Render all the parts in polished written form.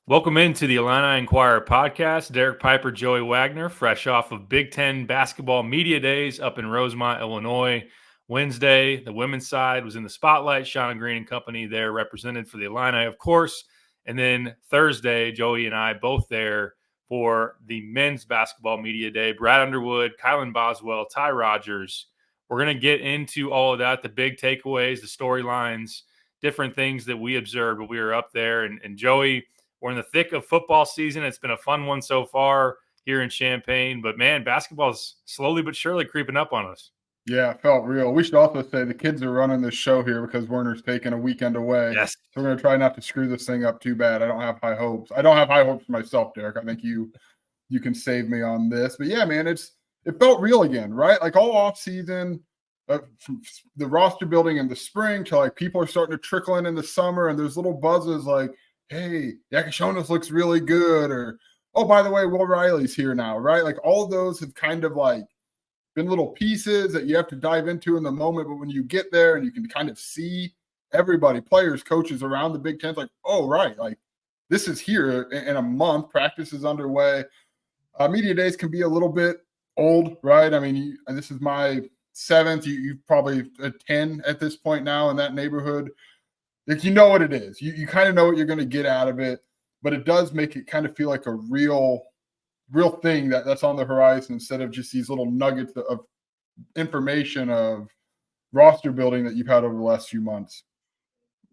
Welcome into the Illini Inquirer podcast. Derek Piper, Joey Wagner, fresh off of Big Ten basketball media days up in Rosemont, Illinois. Wednesday, the women's side was in the spotlight. Shauna Green and company there represented for the Illini, of course. And then Thursday, Joey and I both there for the men's basketball media day. Brad Underwood, Kylan Boswell, Ty Rogers. We're going to get into all of that, the big takeaways, the storylines, different things that we observed when we were up there. And Joey, we're in the thick of football season. It's been a fun one so far here in Champaign. But, man, basketball's slowly but surely creeping up on us. Yeah, it felt real. We should also say the kids are running this show here because Werner's taking a weekend away. Yes. So we're going to try not to screw this thing up too bad. I don't have high hopes. I don't have high hopes for myself, Derek. I think you can save me on this. But, yeah, man, it felt real again, right? Like all off season, the roster building in the spring to like people are starting to trickle in the summer, and there's little buzzes like, hey, Yakashonas looks really good, or, oh, by the way, Will Riley's here now, right? Like all of those have kind of like been little pieces that you have to dive into in the moment. But when you get there and you can kind of see everybody, players, coaches around the Big Ten, it's like, oh, right, like this is here in a month. Practice is underway. Media days can be a little bit old, right? I mean, this is my seventh. You've probably a 10 at this point now in that neighborhood. Like, you know what it is. You kind of know what you're going to get out of it, but it does make it kind of feel like a real thing that's on the horizon instead of just these little nuggets of information of roster building that you've had over the last few months.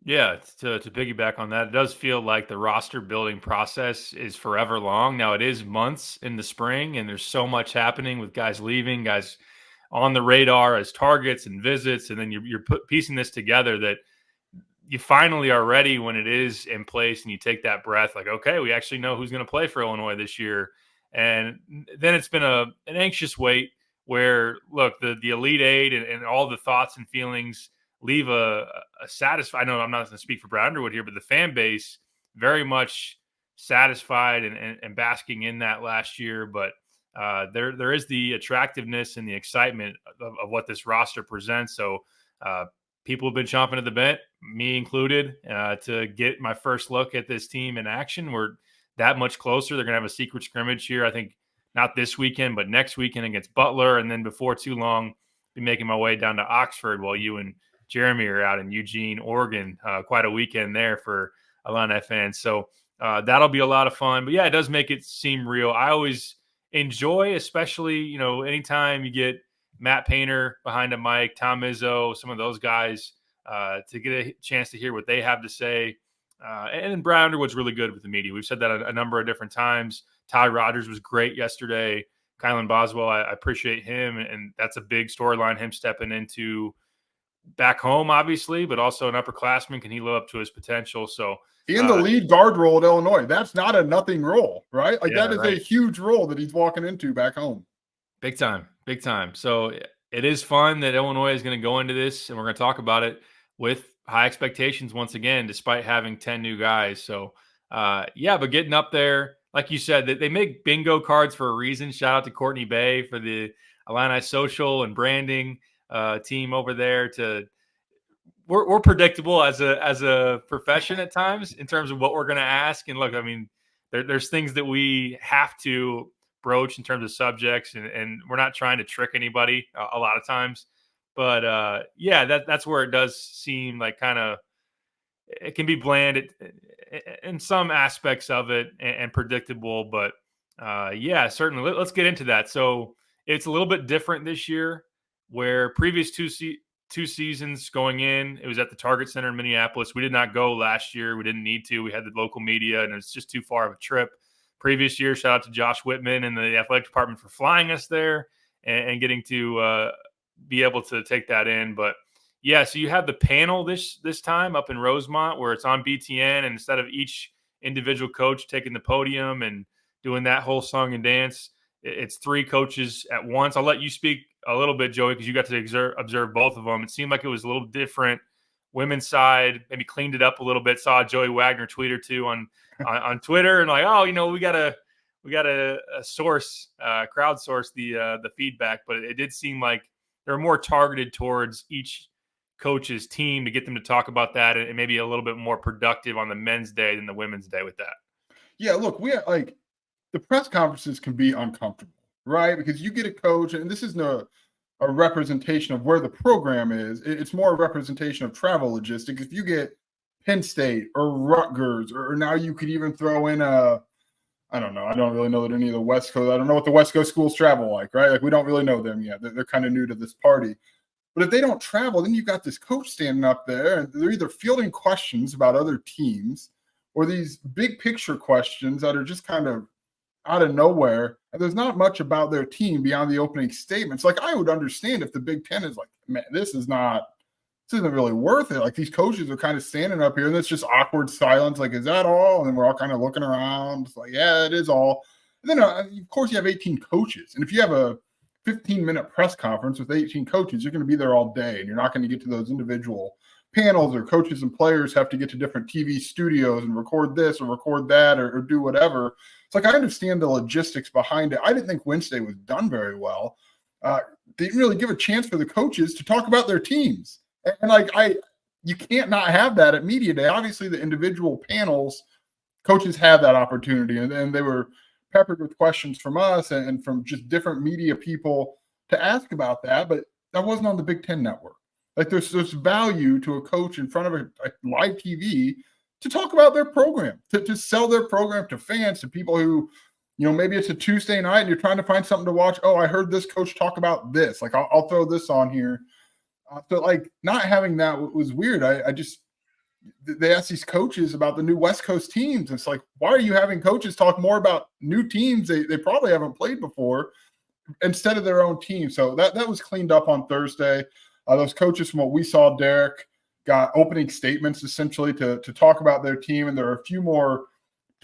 Yeah, to piggyback on that, it does feel like the roster building process is forever long. Now, it is months in the spring, and there's so much happening with guys leaving, guys on the radar as targets and visits, and then you're piecing this together that you finally are ready when it is in place and you take that breath like, okay, we actually know who's going to play for Illinois this year. And then it's been an anxious wait where, look, the Elite Eight and all the thoughts and feelings leave a satisfied. I know I'm not going to speak for Brad Underwood here, but the fan base very much satisfied and basking in that last year. But there is the attractiveness and the excitement of what this roster presents. So people have been chomping at the bit, me included, to get my first look at this team in action. We're that much closer. They're going to have a secret scrimmage here, I think, not this weekend, but next weekend against Butler. And then before too long, be making my way down to Oxford while you and Jeremy are out in Eugene, Oregon. Quite a weekend there for Illini fans. So that'll be a lot of fun. But, yeah, it does make it seem real. I always enjoy, especially, anytime you get Matt Painter behind a mic, Tom Izzo, some of those guys, to get a chance to hear what they have to say. And Brad Underwood's really good with the media. We've said that a number of different times. Ty Rogers was great yesterday. Kylan Boswell, I appreciate him, and that's a big storyline, him stepping into back home, obviously, but also an upperclassman. Can he live up to his potential? So in the lead guard role at Illinois, that's not a nothing role, right? Like that is a huge role that he's walking into back home. Big time. Big time. So it is fun that Illinois is going to go into this, and we're going to talk about it with high expectations once again, despite having 10 new guys. So, but getting up there, like you said, they make bingo cards for a reason. Shout out to Courtney Bay for the Illini social and branding team over there. We're predictable as a profession at times in terms of what we're going to ask. And look, I mean, there's things that we have to broach in terms of subjects, and we're not trying to trick anybody a lot of times. But that's where it does seem like kind of it can be bland in some aspects of it and predictable. But certainly let's get into that. So it's a little bit different this year, where previous two seasons going in, it was at the Target Center in Minneapolis. We did not go last year. We didn't need to. We had the local media, and it's just too far of a trip. Previous year, shout out to Josh Whitman and the athletic department for flying us there and getting to be able to take that in. But yeah, so you have the panel this time up in Rosemont where it's on BTN, and instead of each individual coach taking the podium and doing that whole song and dance, it's three coaches at once. I'll let you speak a little bit, Joey, because you got to observe both of them. It seemed like it was a little different. Women's side maybe cleaned it up a little bit. Saw Joey Wagner tweet or two on Twitter, and like, oh, we got to source, crowdsource the feedback, but it did seem like they were more targeted towards each coach's team to get them to talk about that, and maybe a little bit more productive on the men's day than the women's day with that. Yeah, look, we like the press conferences can be uncomfortable, right? Because you get a coach, and this isn't a representation of where the program is. It's more a representation of travel logistics. If you get Penn State or Rutgers, or now you could even throw in I don't know. I don't really know that any of the West Coast. I don't know what the West Coast schools travel like, right? Like we don't really know them yet. They're kind of new to this party. But if they don't travel, then you've got this coach standing up there, and they're either fielding questions about other teams or these big picture questions that are just kind of out of nowhere. And there's not much about their team beyond the opening statements. Like I would understand if the Big Ten is like, man, this isn't really worth it. Like these coaches are kind of standing up here and it's just awkward silence. Like, is that all? And then we're all kind of looking around. It's like, yeah, it is all. And then, of course, you have 18 coaches. And if you have a 15-minute press conference with 18 coaches, you're going to be there all day and you're not going to get to those individual panels, or coaches and players have to get to different TV studios and record this or record that or do whatever. It's like, I understand the logistics behind it. I didn't think Wednesday was done very well. They didn't really give a chance for the coaches to talk about their teams. And like, you can't not have that at media day. Obviously the individual panels, coaches have that opportunity, and they were peppered with questions from us and from just different media people to ask about that. But that wasn't on the Big Ten network. Like there's value to a coach in front of a live TV to talk about their program, to sell their program to fans, to people who, maybe it's a Tuesday night and you're trying to find something to watch. Oh, I heard this coach talk about this. Like I'll throw this on here. So like not having that was weird. They asked these coaches about the new West Coast teams. It's like, why are you having coaches talk more about new teams they probably haven't played before instead of their own team? So that was cleaned up on Thursday. Those coaches, from what we saw, Derek, got opening statements essentially to talk about their team. And there are a few more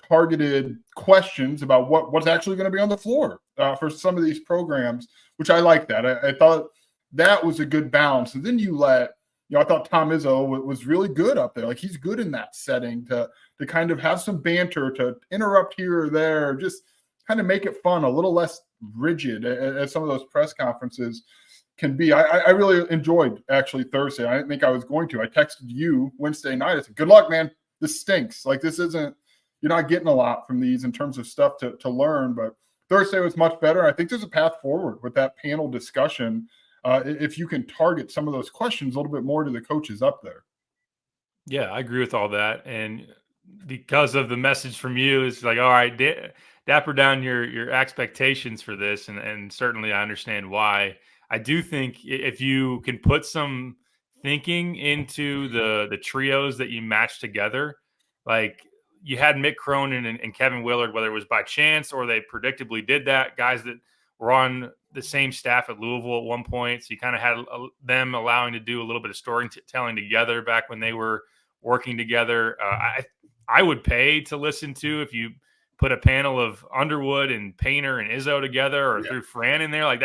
targeted questions about what's actually going to be on the floor for some of these programs, which I like that. I thought that was a good balance. And then I thought Tom Izzo was really good up there. Like he's good in that setting to kind of have some banter, to interrupt here or there, just kind of make it fun, a little less rigid as some of those press conferences can be. I really enjoyed actually Thursday. I didn't think I was going to. I texted you Wednesday night. I said, good luck, man. This stinks. Like you're not getting a lot from these in terms of stuff to learn, but Thursday was much better. I think there's a path forward with that panel discussion. If you can target some of those questions a little bit more to the coaches up there. Yeah, I agree with all that. And because of the message from you, it's like, all right, dapper down your expectations for this. And certainly I understand why. I do think if you can put some thinking into the trios that you match together, like you had Mick Cronin and Kevin Willard, whether it was by chance or they predictably did that, guys that were on the same staff at Louisville at one point. So you kind of had them allowing to do a little bit of storytelling together back when they were working together. I would pay to listen to if you put a panel of Underwood and Painter and Izzo together, or threw Fran in there. Like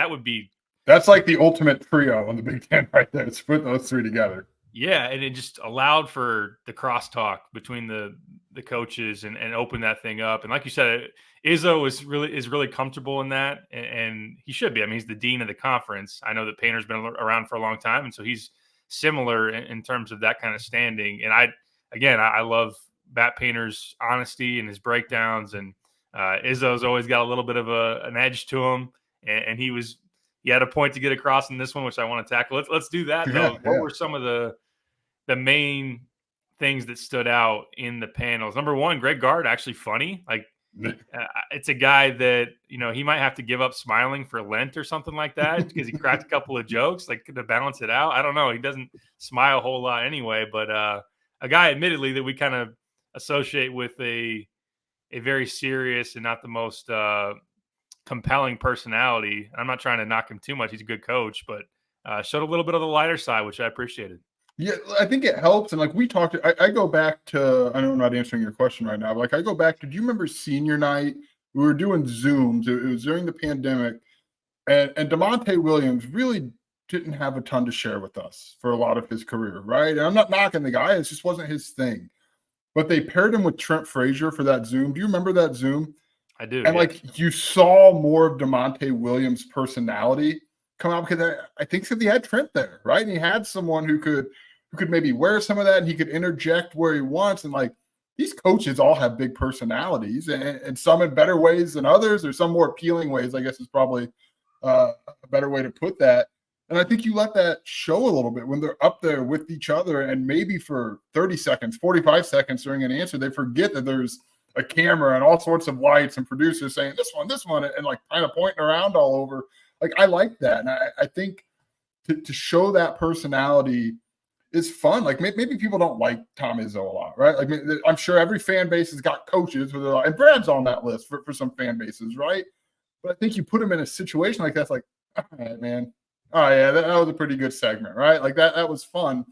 that's like the ultimate trio on the Big Ten right there. It's put those three together. Yeah, and it just allowed for the crosstalk between the coaches and open that thing up. And like you said, Izzo is really comfortable in that, and he should be. I mean, he's the dean of the conference. I know that Painter's been around for a long time, and so he's similar in terms of that kind of standing. And I love Matt Painter's honesty and his breakdowns, and Izzo's always got a little bit of an edge to him, and he had a point to get across in this one, which I want to tackle. Let's do that though. What were some of the main things that stood out in the panels? Number one, Greg Gard, actually funny. Like it's a guy that, he might have to give up smiling for Lent or something like that because he cracked a couple of jokes like to balance it out. I don't know. He doesn't smile a whole lot anyway, but a guy admittedly that we kind of associate with a very serious and not the most compelling personality. I'm not trying to knock him too much. He's a good coach, but showed a little bit of the lighter side, which I appreciated. Yeah, I think it helps. And like we talked, I go back to, I know I'm not answering your question right now, but like I go back to, do you remember senior night? We were doing Zooms. It was during the pandemic. And DeMonte Williams really didn't have a ton to share with us for a lot of his career, right? And I'm not knocking the guy. It just wasn't his thing. But they paired him with Trent Frazier for that Zoom. Do you remember that Zoom? I do. And like you saw more of DeMonte Williams' personality come out because I think he had Trent there, right? And he had someone who could maybe wear some of that, and he could interject where he wants. And like these coaches all have big personalities, and some in better ways than others, or some more appealing ways, I guess is probably a better way to put that. And I think you let that show a little bit when they're up there with each other, and maybe for 30 seconds, 45 seconds during an answer, they forget that there's a camera and all sorts of lights and producers saying this one, and like kind of pointing around all over. Like, I like that. And I think to show that personality is fun. Like, maybe people don't like Tom Izzo a lot, right? Like, I'm sure every fan base has got coaches where they're like, and Brad's on that list for some fan bases, right? But I think you put him in a situation like that's like, all right, man. Oh yeah, that was a pretty good segment, right? Like that was fun.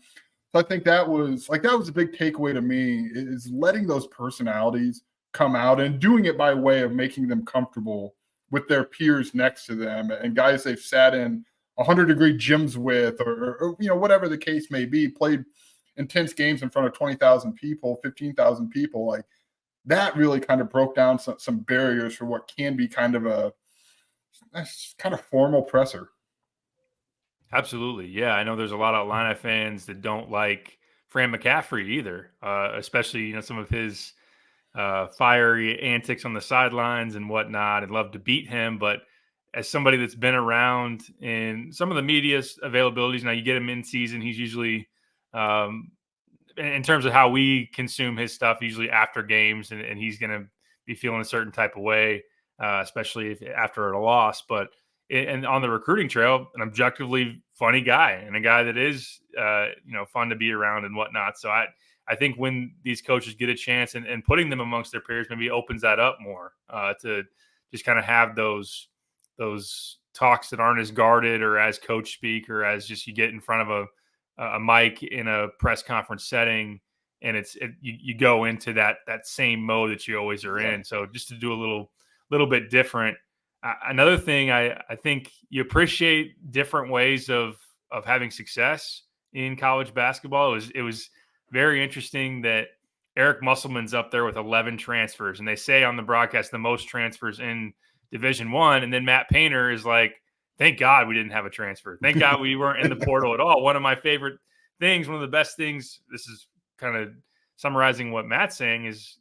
So I think that was a big takeaway to me, is letting those personalities come out and doing it by way of making them comfortable with their peers next to them and guys they've sat in 100-degree gyms with, or whatever the case may be, played intense games in front of 20,000 people, 15,000 people. Like, that really kind of broke down some barriers for what can be kind of a formal presser. Absolutely. Yeah. I know there's a lot of Illini fans that don't like Fran McCaffrey either, especially, some of his fiery antics on the sidelines and whatnot. I'd love to beat him. But as somebody that's been around in some of the media's availabilities, now you get him in season, he's usually, in terms of how we consume his stuff, usually after games, and he's going to be feeling a certain type of way, especially after a loss. But and on the recruiting trail, an objectively funny guy and a guy that is, fun to be around and whatnot. So I think when these coaches get a chance and putting them amongst their peers maybe opens that up more, to just kind of have those talks that aren't as guarded or as coach speak, or as just you get in front of a mic in a press conference setting, and you go into that same mode that you always are in. So just to do a little bit different. Another thing, I think you appreciate different ways of having success in college basketball. It was very interesting that Eric Musselman's up there with 11 transfers, and they say on the broadcast the most transfers in Division I, and then Matt Painter is like, thank God we didn't have a transfer. Thank God we weren't in the portal at all. One of my favorite things, one of the best things, this is kind of summarizing what Matt's saying, is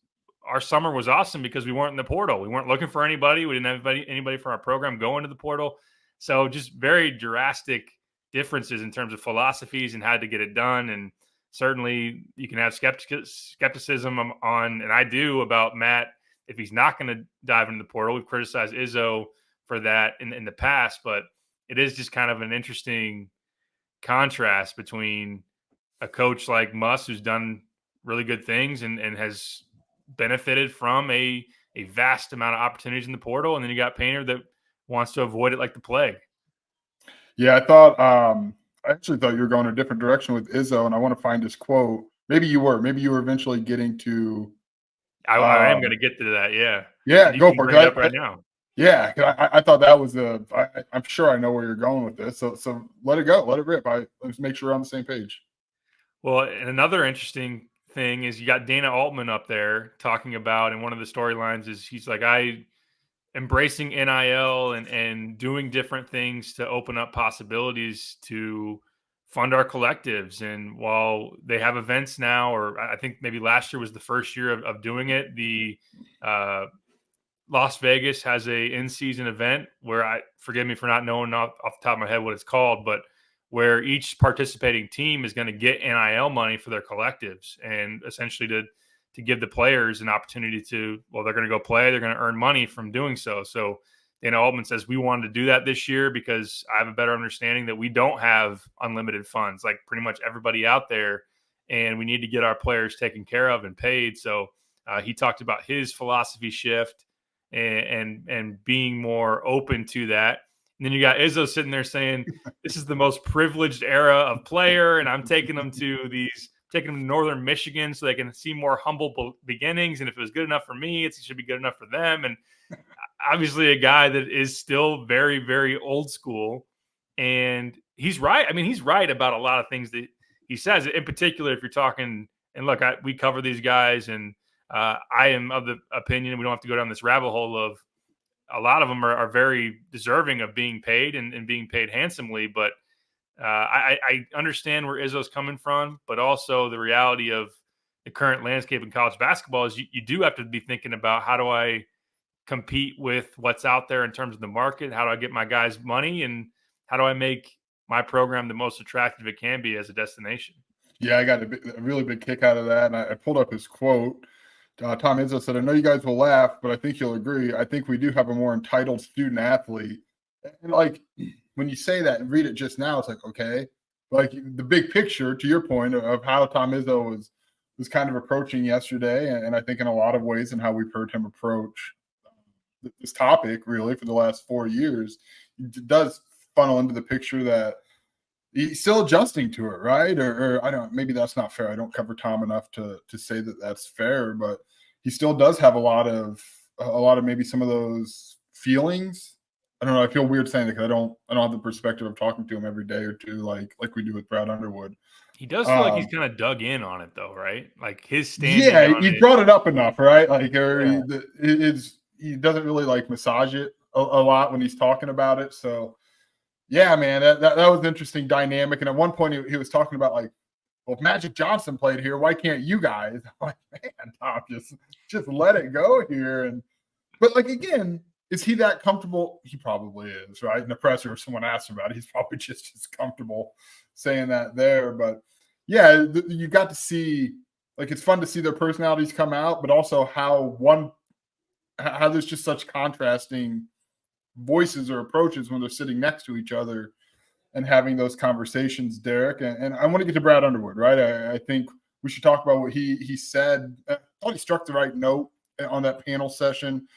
our summer was awesome because we weren't in the portal. We weren't looking for anybody. We didn't have anybody from our program go into the portal. So just very drastic differences in terms of philosophies and how to get it done. And certainly you can have skepticism on, and I do, about Matt if he's not going to dive into the portal. We've criticized Izzo for that in the past, but it is just kind of an interesting contrast between a coach like Muss, who's done really good things and has benefited from a vast amount of opportunities in the portal, and then you got Painter that wants to avoid it like the plague. Yeah, I actually thought you were going a different direction with Izzo, and I want to find his quote. Maybe you were eventually getting to. I am going to get to that. Yeah. Yeah, go for it. Bring it up right now. Yeah, I thought that was I'm sure I know where you're going with this. So let it go, let it rip. Let's make sure we're on the same page. Well, and another interesting thing is you got Dana Altman up there talking about, and one of the storylines is he's like, embracing NIL and doing different things to open up possibilities to fund our collectives. And while they have events now, or I think maybe last year was the first year of doing it, the Las Vegas has a in-season event where, forgive me for not knowing off the top of my head what it's called, but where each participating team is going to get NIL money for their collectives, and essentially to give the players an opportunity to, well, they're going to go play, they're going to earn money from doing so. So Dana Altman says, we wanted to do that this year because I have a better understanding that we don't have unlimited funds like pretty much everybody out there, and we need to get our players taken care of and paid. So he talked about his philosophy shift and being more open to that. And then you got Izzo sitting there saying, this is the most privileged era of player, and I'm taking them to Northern Michigan so they can see more humble beginnings. And if it was good enough for me, it should be good enough for them. And obviously a guy that is still very, very old school. And he's right. I mean, he's right about a lot of things that he says. In particular, if you're talking, and look, we cover these guys, and I am of the opinion we don't have to go down this rabbit hole of a lot of them are very deserving of being paid and being paid handsomely. But I understand where Izzo's coming from, but also the reality of the current landscape in college basketball is you do have to be thinking about, how do I compete with what's out there in terms of the market? How do I get my guys money, and how do I make my program the most attractive it can be as a destination? Yeah, I got a really big kick out of that, and I pulled up his quote. Tom Izzo said, "I know you guys will laugh, but I think you'll agree. I think we do have a more entitled student athlete." And like when you say that and read it just now, it's like, okay, like the big picture, to your point of how Tom Izzo was kind of approaching yesterday, and I think in a lot of ways, and how we've heard him approach this topic really for the last 4 years, it does funnel into the picture that he's still adjusting to it, right? Or I don't. Maybe that's not fair. I don't cover Tom enough to say that that's fair, but he still does have a lot of maybe some of those feelings. I don't know. I feel weird saying that because I don't have the perspective of talking to him every day or two, like we do with Brad Underwood. He does feel like he's kind of dug in on it, though, right? Like his standing Yeah, on he it. brought it up enough, right? Like, Yeah. he doesn't really like massage it a lot when he's talking about it. So yeah, man, that was an interesting dynamic. And at one point, he was talking about like, well, if Magic Johnson played here, why can't you guys? I'm like, man, Tom, just let it go here. And but like again, is he that comfortable? He probably is, right? In the presser, if someone asks him about it, he's probably just as comfortable saying that there. But yeah, you got to see, like, it's fun to see their personalities come out, but also how there's just such contrasting voices or approaches when they're sitting next to each other and having those conversations, Derek. And I want to get to Brad Underwood, right? I think we should talk about what he said. I thought he struck the right note on that panel session.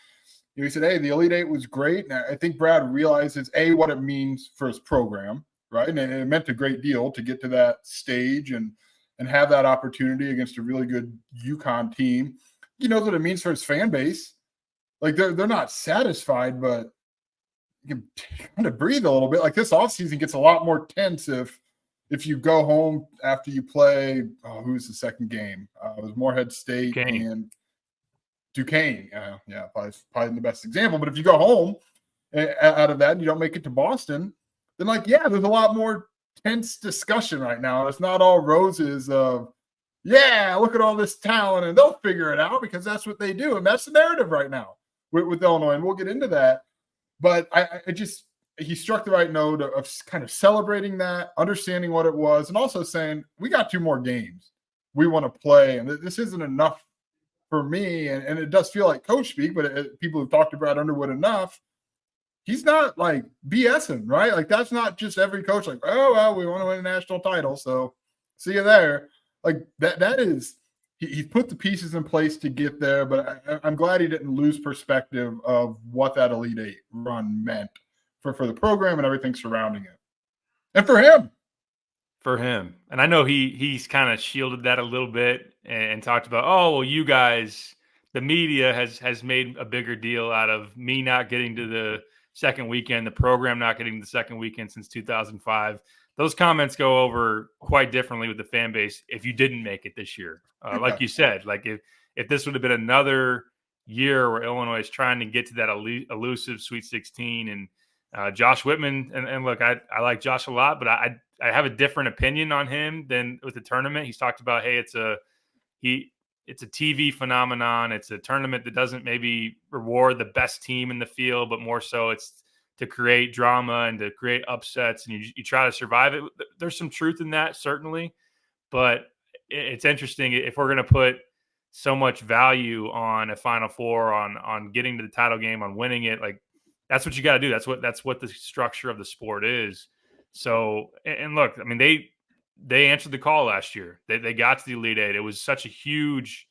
He said, hey, the Elite Eight was great. And I think Brad realizes, A, what it means for his program, right? And it meant a great deal to get to that stage and have that opportunity against a really good UConn team. He knows what it means for his fan base. Like, they're not satisfied, but you can kind of breathe a little bit. Like, this offseason gets a lot more tense if you go home after you play. Who's the second game? It was Morehead State and Duquesne. Yeah, probably the best example. But if you go home out of that and you don't make it to Boston, then like, yeah, there's a lot more tense discussion right now. It's not all roses of, yeah, look at all this talent and they'll figure it out, because that's what they do. And that's the narrative right now with Illinois. And we'll get into that. But he struck the right note of kind of celebrating that, understanding what it was, and also saying, we got 2 more games we want to play. And this isn't enough for me. And it does feel like coach speak, but people who've talked to Brad Underwood enough, he's not like BSing, right? Like, that's not just every coach like, oh, well, we want to win a national title, so see you there. Like, that is, he put the pieces in place to get there, but I'm glad he didn't lose perspective of what that Elite Eight run meant for the program and everything surrounding it. And for him. And I know he's kind of shielded that a little bit and talked about, oh, well, you guys, the media has made a bigger deal out of me not getting to the second weekend, the program not getting the second weekend since 2005. Those comments go over quite differently with the fan base if you didn't make it this year. Like you said, like if this would have been another year where Illinois is trying to get to that elusive Sweet 16 and Josh Whitman, and look, I like Josh a lot, but I have a different opinion on him than with the tournament. He's talked about, hey, it's a TV phenomenon. It's a tournament that doesn't maybe reward the best team in the field, but more so it's to create drama and to create upsets, and you try to survive it. There's some truth in that, certainly, but it's interesting if we're going to put so much value on a Final Four, on getting to the title game, on winning it. Like, that's what you got to do. That's what the structure of the sport is. So, and look, I mean, they answered the call last year. They got to the Elite Eight. It was such a huge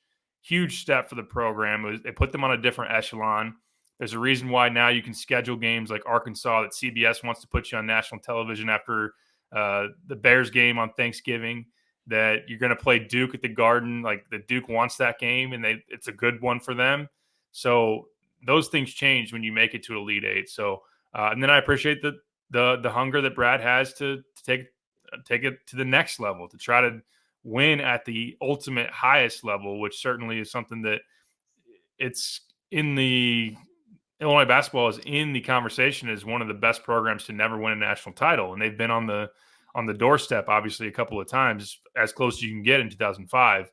step for the program. It put them on a different echelon. There's a reason why now you can schedule games like Arkansas that CBS wants to put you on national television after the Bears game on Thanksgiving, that you're going to play Duke at the Garden. Like, the Duke wants that game, and it's a good one for them. So those things change when you make it to Elite Eight. So, and then I appreciate the hunger that Brad has to take it to the next level, to try to win at the ultimate highest level, which certainly is something that it's in the Illinois basketball is in the conversation as one of the best programs to never win a national title. And they've been on the doorstep, obviously, a couple of times, as close as you can get in 2005.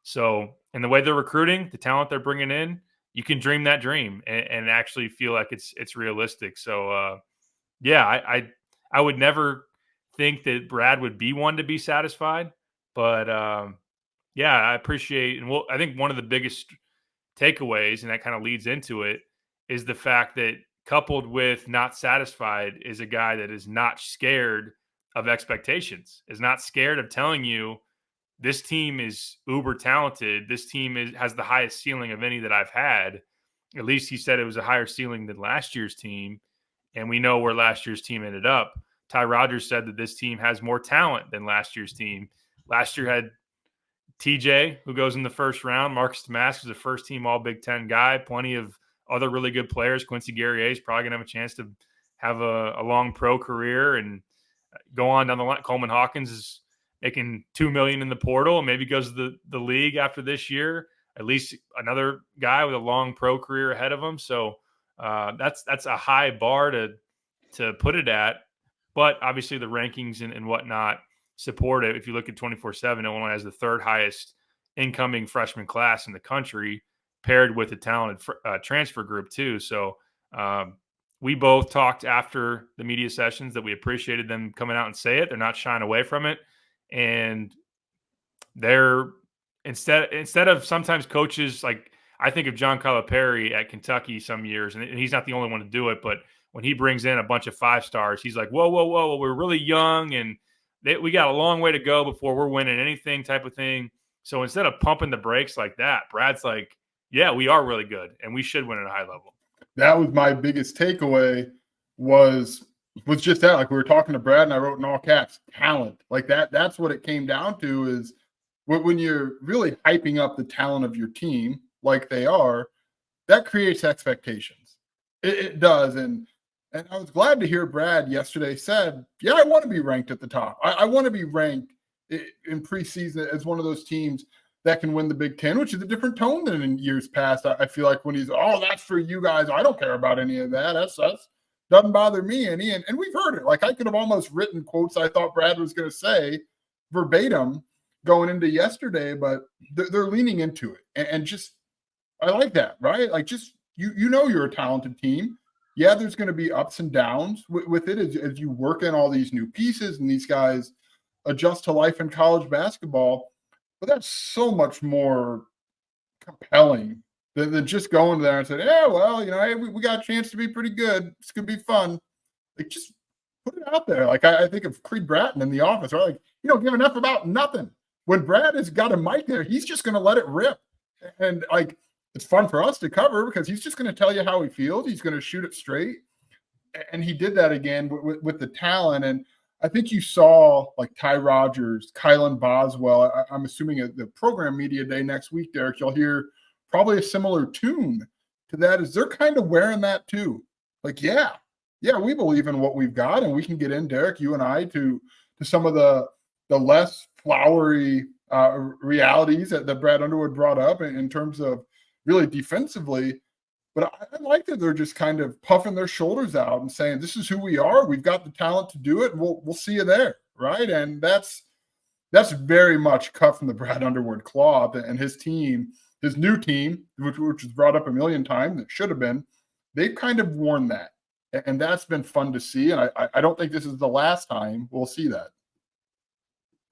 So, and the way they're recruiting, the talent they're bringing in, you can dream that dream and actually feel like it's realistic. So, yeah, I would never think that Brad would be one to be satisfied, but yeah, I appreciate, and I think one of the biggest takeaways, and that kind of leads into it, is the fact that coupled with not satisfied is a guy that is not scared of expectations, is not scared of telling you this team is uber talented. This team has the highest ceiling of any that I've had. At least he said it was a higher ceiling than last year's team. And we know where last year's team ended up. Ty Rodgers said that this team has more talent than last year's team. Last year had TJ, who goes in the first round. Marcus Damask is a first team All Big Ten guy. Plenty of other really good players. Quincy Guerrier is probably going to have a chance to have a long pro career and go on down the line. Coleman Hawkins is making $2 million in the portal and maybe goes to the league after this year. At least another guy with a long pro career ahead of him. So that's a high bar to put it at. But obviously the rankings and whatnot support it. If you look at 24/7, Illinois has the third highest incoming freshman class in the country, paired with a talented transfer group too. So we both talked after the media sessions that we appreciated them coming out and say it. They're not shying away from it. And they're instead of sometimes coaches, like I think of John Calipari at Kentucky some years, and he's not the only one to do it, but when he brings in a bunch of 5-stars, he's like, whoa, we're really young and we got a long way to go before we're winning anything type of thing. So instead of pumping the brakes like that, Brad's like, yeah, we are really good and we should win at a high level. That was my biggest takeaway was just that. Like we were talking to Brad and I wrote in all caps, talent. Like that's what it came down to is when you're really hyping up the talent of your team like they are, that creates expectations. It does. And I was glad to hear Brad yesterday said, yeah, I want to be ranked at the top. I want to be ranked in preseason as one of those teams that can win the Big Ten, which is a different tone than in years past. I feel like when he's, oh, that's for you guys. I don't care about any of that. That's doesn't bother me any. And we've heard it. Like I could have almost written quotes I thought Brad was going to say verbatim going into yesterday, but they're leaning into it. And just, I like that, right? Like just, you know, you're a talented team. Yeah, there's going to be ups and downs with it as you work in all these new pieces and these guys adjust to life in college basketball. But that's so much more compelling than just going there and saying, yeah, well, you know, hey, we got a chance to be pretty good. It's going to be fun. Like, just put it out there. Like, I think of Creed Bratton in The Office, right? Like, you don't give enough about nothing. When Brad has got a mic there, he's just going to let it rip. And, like, it's fun for us to cover because he's just going to tell you how he feels. He's going to shoot it straight. And he did that again with the talent. And I think you saw like Ty Rodgers, Kylan Boswell. I'm assuming at the program media day next week, Derek, you'll hear probably a similar tune to that. Is they're kind of wearing that too. Like, yeah, we believe in what we've got, and we can get in, Derek, you and I, to some of the less flowery realities that Brad Underwood brought up in terms of really defensively. But I like that they're just kind of puffing their shoulders out and saying, this is who we are. We've got the talent to do it. And we'll see you there. Right. And that's very much cut from the Brad Underwood cloth, and his team, his new team, which was brought up a million times, that should have been, they've kind of worn that. And that's been fun to see. And I don't think this is the last time we'll see that.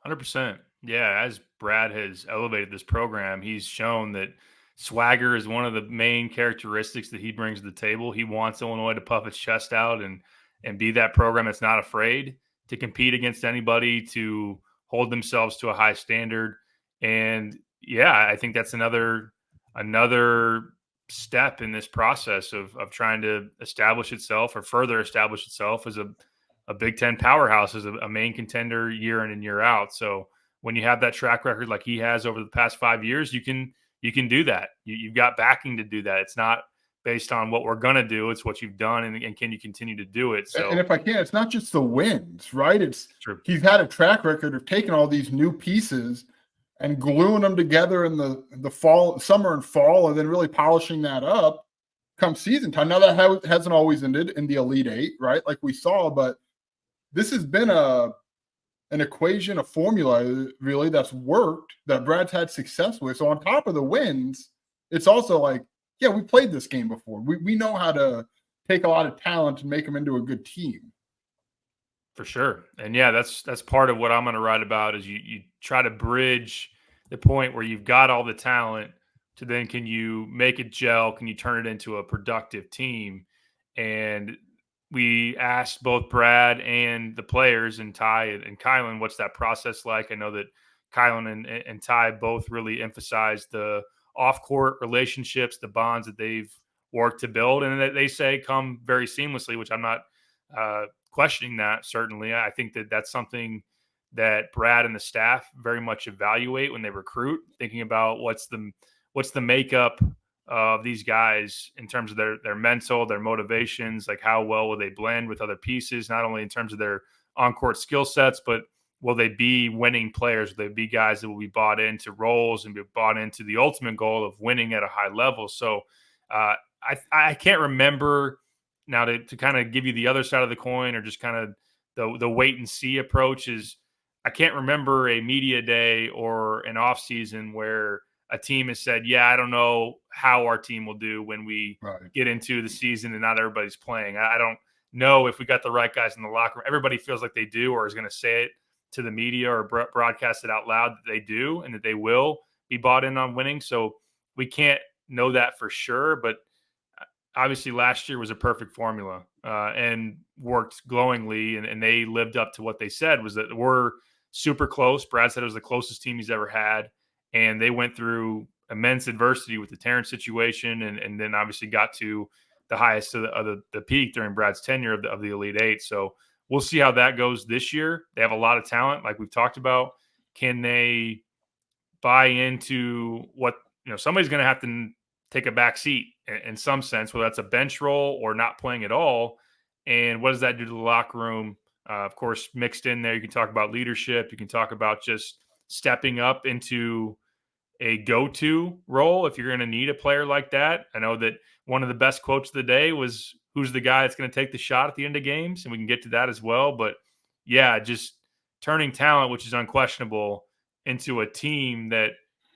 100%. Yeah. As Brad has elevated this program, he's shown that swagger is one of the main characteristics that he brings to the table. He wants Illinois to puff its chest out and be that program that's not afraid to compete against anybody, to hold themselves to a high standard. And yeah, I think that's another step in this process of trying to establish itself or further establish itself as a Big Ten powerhouse, as a main contender year in and year out. So when you have that track record like he has over the past 5 years, you can do that. You've got backing to do that. It's not based on what we're going to do. It's what you've done, and can you continue to do it? So, and if I can, it's not just the wins, right? It's true. He's had a track record of taking all these new pieces and gluing them together in the fall, summer and fall, and then really polishing that up come season time. Now that hasn't always ended in the Elite Eight, right? Like we saw, but this has been an an equation, a formula really that's worked, that Brad's had success with. So on top of the wins, it's also like, yeah, we played this game before. We know how to take a lot of talent and make them into a good team. For sure. And yeah, that's part of what I'm going to write about is you try to bridge the point where you've got all the talent to then can you make it gel? Can you turn it into a productive team? And we asked both Brad and the players and Ty and Kylan, what's that process like? I know that Kylan and Ty both really emphasized the off court relationships, the bonds that they've worked to build, and that they say come very seamlessly, which I'm not questioning that. Certainly, I think that that's something that Brad and the staff very much evaluate when they recruit, thinking about what's the makeup of these guys in terms of their mental, their motivations, like how well will they blend with other pieces, not only in terms of their on-court skill sets, but will they be winning players? Will they be guys that will be bought into roles and be bought into the ultimate goal of winning at a high level? So I can't remember now to kind of give you the other side of the coin, or just kind of the wait and see approach is, I can't remember a media day or an off season where a team has said, yeah, I don't know how our team will do when we get into the season and not everybody's playing. I don't know if we got the right guys in the locker room. Everybody feels like they do, or is going to say it to the media or broadcast it out loud that they do and that they will be bought in on winning. So we can't know that for sure, but obviously last year was a perfect formula and worked glowingly, and they lived up to what they said, was that we're super close. Brad said it was the closest team he's ever had, and they went through immense adversity with the Terrence situation, and then obviously got to the highest of the peak during Brad's tenure of the Elite Eight. So we'll see how that goes this year. They have a lot of talent, like we've talked about. Can they buy into what, somebody's going to have to take a back seat in some sense, whether that's a bench role or not playing at all. And what does that do to the locker room? Of course, mixed in there, you can talk about leadership. You can talk about just stepping up into a go-to role if you're going to need a player like that. I know that one of the best quotes of the day was, who's the guy that's going to take the shot at the end of games? And we can get to that as well. But yeah, just turning talent, which is unquestionable, into a team that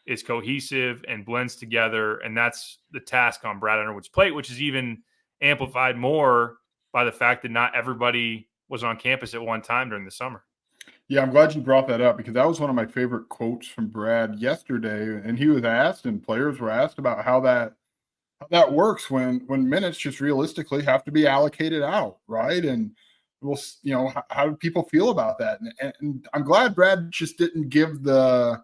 is cohesive and blends together. And that's the task on Brad Underwood's plate, which is even amplified more by the fact that not everybody was on campus at one time during the summer. Yeah, I'm glad you brought that up, because that was one of my favorite quotes from Brad yesterday. And he was asked, and players were asked about how that works when minutes just realistically have to be allocated out, right? And how do people feel about that? And I'm glad Brad just didn't give the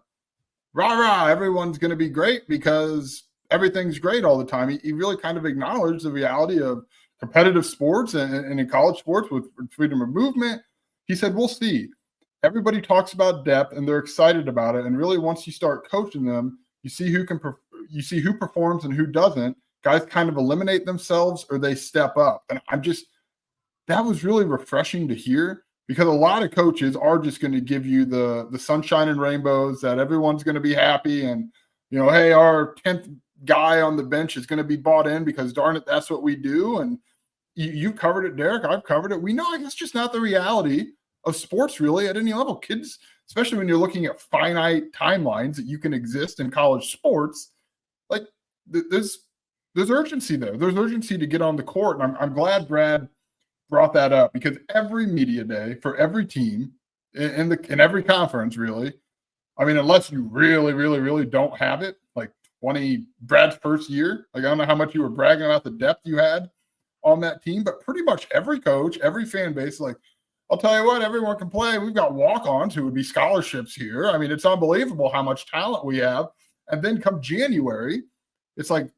rah, everyone's going to be great because everything's great all the time. He really kind of acknowledged the reality of competitive sports and in college sports with freedom of movement. He said, we'll see. Everybody talks about depth and they're excited about it. And really, once you start coaching them, you see who performs and who doesn't. Guys kind of eliminate themselves or they step up. And that was really refreshing to hear, because a lot of coaches are just going to give you the sunshine and rainbows, that everyone's going to be happy. And, hey, our 10th guy on the bench is going to be bought in because, darn it, that's what we do. And you've covered it, Derek. I've covered it. We know it's just not the reality of sports really at any level. Kids, especially when you're looking at finite timelines that you can exist in college sports, like there's urgency there. There's urgency to get on the court. And I'm glad Brad brought that up, because every media day for every team in every conference, really, I mean, unless you really, really, really don't have it, like Brad's first year, like I don't know how much you were bragging about the depth you had on that team, but pretty much every coach, every fan base, like, I'll tell you what, everyone can play. We've got walk-ons who would be scholarships here. I mean, it's unbelievable how much talent we have. And then come January, it's like,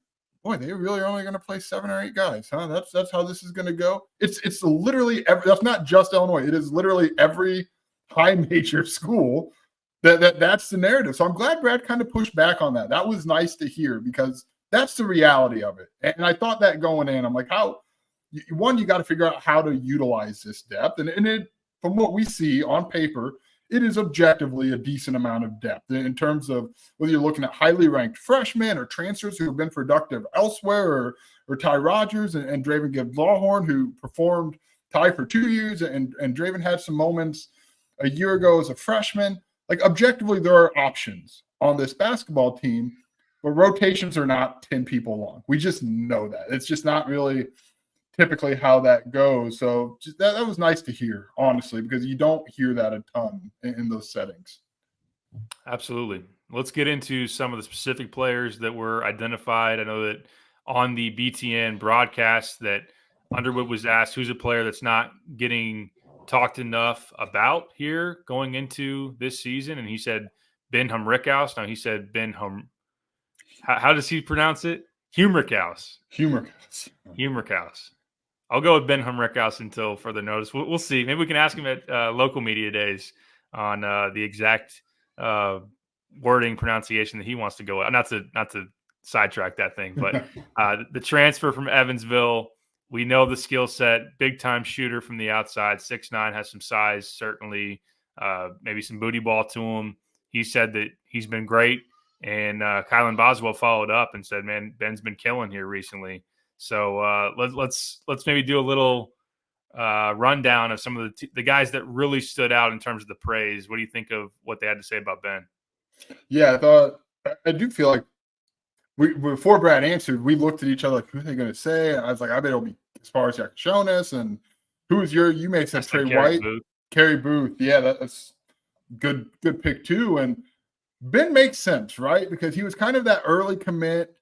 boy, they really are only going to play 7 or 8 guys, huh? That's how this is going to go. It's literally that's not just Illinois. It is literally every high major school that's the narrative. So I'm glad Brad kind of pushed back on that. That was nice to hear, because that's the reality of it. And I thought that going in, I'm like, you got to figure out how to utilize this depth. And it, from what we see on paper, it is objectively a decent amount of depth in terms of whether you're looking at highly ranked freshmen or transfers who have been productive elsewhere, or Ty Rogers and Draven Gibbs Lawhorn, who performed Ty for 2 years, and Draven had some moments a year ago as a freshman. Like objectively, there are options on this basketball team, but rotations are not 10 people long. We just know that. It's just not really typically how that goes. So just, that was nice to hear, honestly, because you don't hear that a ton in those settings. Absolutely. Let's get into some of the specific players that were identified. I know that on the BTN broadcast that Underwood was asked who's a player that's not getting talked enough about here going into this season, and he said Ben Humrickhouse. Now he said Ben How does he pronounce it? Humrickhouse. Humrickhouse. I'll go with Ben Humrickhouse until further notice. We'll see. Maybe we can ask him at local media days on the exact wording pronunciation that he wants to go with. Not to sidetrack that thing, but the transfer from Evansville, we know the skill set, big time shooter from the outside, 6'9", has some size, certainly maybe some booty ball to him. He said that he's been great, and Kylan Boswell followed up and said, "Man, Ben's been killing here recently." So let's maybe do a little rundown of some of the guys that really stood out in terms of the praise. What do you think of what they had to say about Ben? Yeah, I do feel like before Brad answered, we looked at each other like, who are they going to say? And I was like, I bet it'll be as far as Jonas. And who's you may have said Trey White, Kerry Booth. Yeah, that's good pick too. And Ben makes sense, right? Because he was kind of that early commit,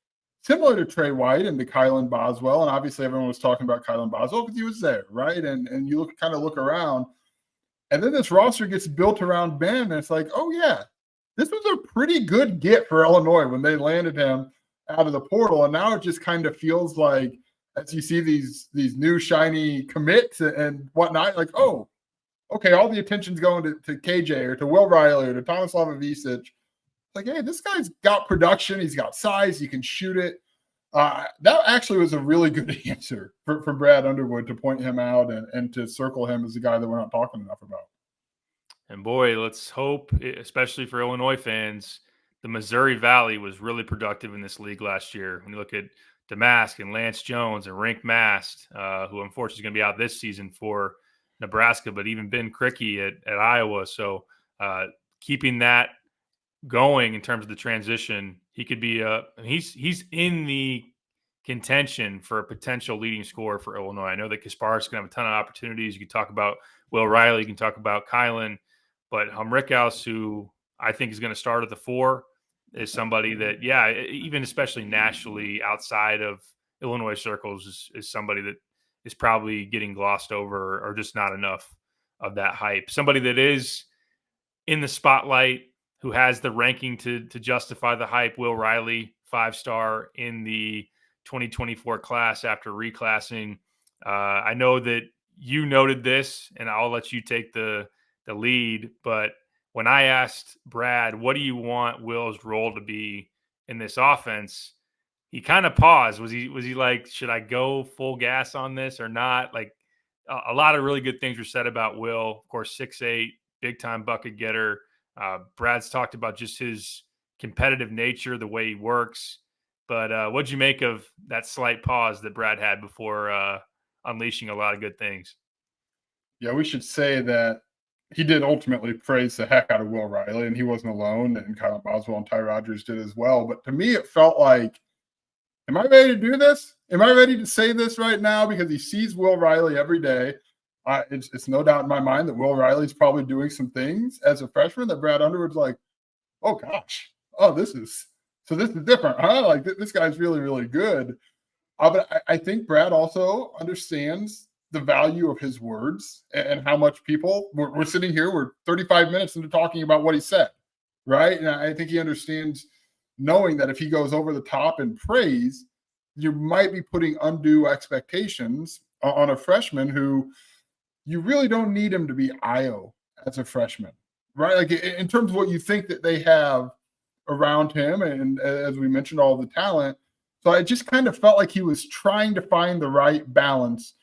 similar to Trey White and to Kylan Boswell. And obviously everyone was talking about Kylan Boswell because he was there, right? And you look around. And then this roster gets built around Ben. And it's like, oh, yeah, this was a pretty good get for Illinois when they landed him out of the portal. And now it just kind of feels like, as you see these new shiny commits and whatnot, like, oh, okay, all the attention's going to KJ or to Will Riley or to Tomislav Ivisic. Like, hey, this guy's got production. He's got size. He can shoot it. That actually was a really good answer from Brad Underwood to point him out and to circle him as a guy that we're not talking enough about. And boy, let's hope, especially for Illinois fans, the Missouri Valley was really productive in this league last year. When you look at Damask and Lance Jones and Rink Mast, who unfortunately is going to be out this season for Nebraska, but even Ben Krikke at Iowa. So keeping that going in terms of the transition, he could be he's in the contention for a potential leading scorer for Illinois. I know that Kasparov's going to have a ton of opportunities. You can talk about Will Riley, you can talk about Kylan, but Humrickhouse, who I think is going to start at the 4, is somebody that, yeah, even especially nationally outside of Illinois circles is somebody that is probably getting glossed over or just not enough of that hype. Somebody that is in the spotlight, who has the ranking to justify the hype, Will Riley, 5-star in the 2024 class after reclassing. I know that you noted this, and I'll let you take the lead, but when I asked Brad, what do you want Will's role to be in this offense, he kind of paused. Was he like, should I go full gas on this or not? Like a lot of really good things were said about Will. Of course, 6'8", big time bucket getter. Brad's talked about just his competitive nature, the way he works. But what'd you make of that slight pause that Brad had before unleashing a lot of good things? Yeah, we should say that he did ultimately praise the heck out of Will Riley, and he wasn't alone, and Kylan Boswell and Ty Rodgers did as well. But to me, it felt like, am I ready to do this? Am I ready to say this right now? Because he sees Will Riley every day. It's no doubt in my mind that Will Riley's probably doing some things as a freshman that Brad Underwood's like, oh gosh, this is different, huh? Like this guy's really, really good. But I think Brad also understands the value of his words and how much people we're sitting here, we're 35 minutes into talking about what he said, right? And I think he understands, knowing that if he goes over the top in praise, you might be putting undue expectations on a freshman who you really don't need him to be Io as a freshman, right? Like in terms of what you think that they have around him, and as we mentioned, all the talent. So I just kind of felt like he was trying to find the right balance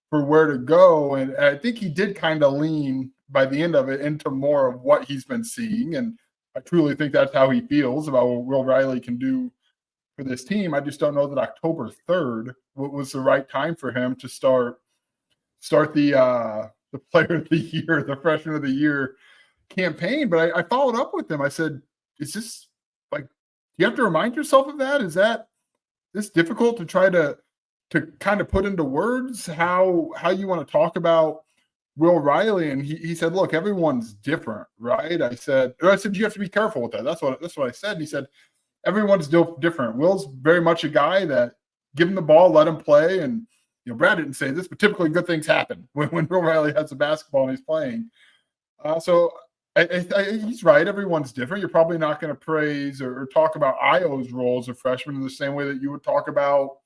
for where to go. And I think he did kind of lean by the end of it into more of what he's been seeing. And I truly think that's how he feels about what Will Riley can do for this team. I just don't know that October 3rd was the right time for him to start the player of the year, the freshman of the year campaign, but I followed up with him. I said, "Is this like you have to remind yourself of that? Is that this difficult to try to kind of put into words how you want to talk about Will Riley?" And he said, "Look, everyone's different, right?" I said you have to be careful with that. That's what I said. And he said, "Everyone's different. Will's very much a guy that give him the ball, let him play." And Brad didn't say this, but typically good things happen when Will Riley has the basketball and he's playing. So he's right. Everyone's different. You're probably not going to praise or talk about Io's role as a freshman in the same way that you would talk about,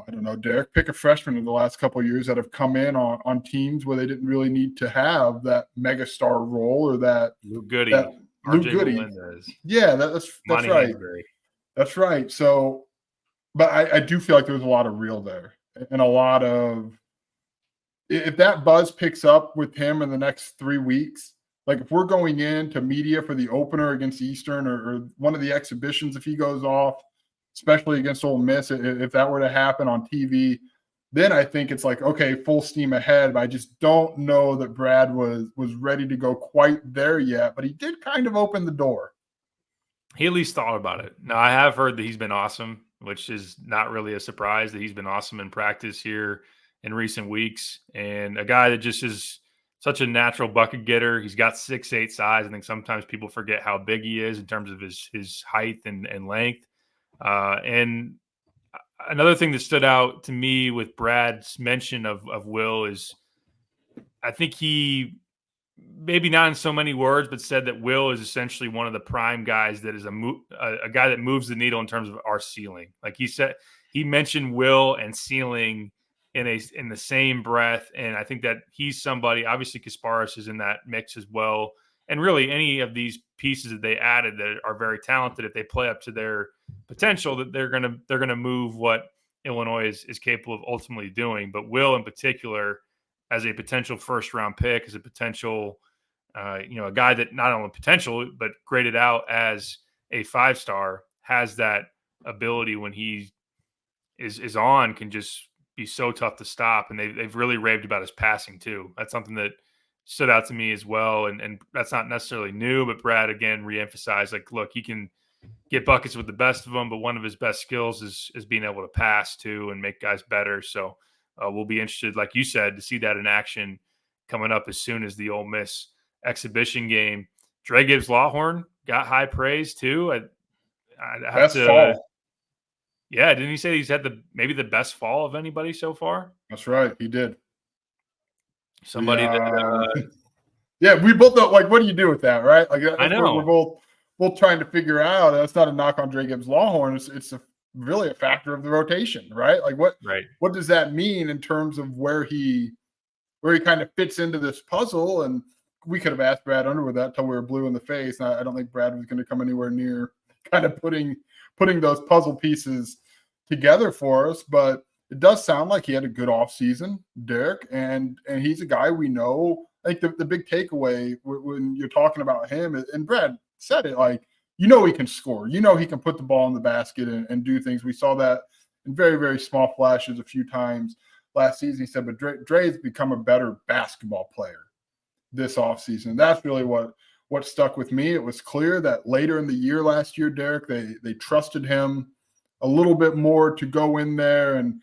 I don't know, Derek, pick a freshman in the last couple of years that have come in on teams where they didn't really need to have that megastar role or that Luke Goody, that Luke RJ Goody. Melendez. Yeah, that's Monty right. Hansberry. That's right. So, but I do feel like there's a lot of real there and a lot of, if that buzz picks up with him in the next 3 weeks, like if we're going into media for the opener against Eastern or one of the exhibitions, if he goes off, especially against Ole Miss, if that were to happen on TV, then I think it's like, okay, full steam ahead. But I just don't know that Brad was ready to go quite there yet. But he did kind of open the door. He at least thought about it. Now, I have heard that he's been awesome, which is not really a surprise that he's been awesome in practice here in recent weeks. And a guy that just is such a natural bucket getter. He's got 6'8" size. I think sometimes people forget how big he is in terms of his height and length. And another thing that stood out to me with Brad's mention of Will is I think he, maybe not in so many words, but said that Will is essentially one of the prime guys that is a guy that moves the needle in terms of our ceiling. Like he said, he mentioned Will and ceiling in the same breath, and I think that he's somebody. Obviously, Kasparis is in that mix as well, and really any of these pieces that they added that are very talented, if they play up to their potential, that they're gonna move what Illinois is capable of ultimately doing. But Will in particular, as a potential first round pick, as a potential, a guy that not only potential, but graded out as a 5-star, has that ability when he is on, can just be so tough to stop. And they've really raved about his passing too. That's something that stood out to me as well. And that's not necessarily new, but Brad again reemphasized, like, look, he can get buckets with the best of them, but one of his best skills is being able to pass too and make guys better. So we'll be interested, like you said, to see that in action coming up as soon as the Ole Miss exhibition game. Dre Gibbs Lawhorn got high praise too. I'd have Best to, fall. yeah. Didn't he say he's had maybe the best fall of anybody so far? That's right. He did. Somebody that, yeah, we both know, like, what do you do with that, right? Like, that's I what we're know. both trying to figure out. That's not a knock on Dre Gibbs Lawhorn. It's really a factor of the rotation, right? Like, Right. what does that mean in terms of where he kind of fits into this puzzle? And we could have asked Brad Underwood that until we were blue in the face. And I don't think Brad was going to come anywhere near kind of putting those puzzle pieces together for us. But it does sound like he had a good offseason, Derek, and he's a guy we know. I think the big takeaway when you're talking about him, and Brad said it, like, he can score. He can put the ball in the basket and do things. We saw that in very, very small flashes a few times last season. He said, but Dre's become a better basketball player this offseason. That's really what stuck with me. It was clear that later in the year last year, Derek, they trusted him a little bit more to go in there and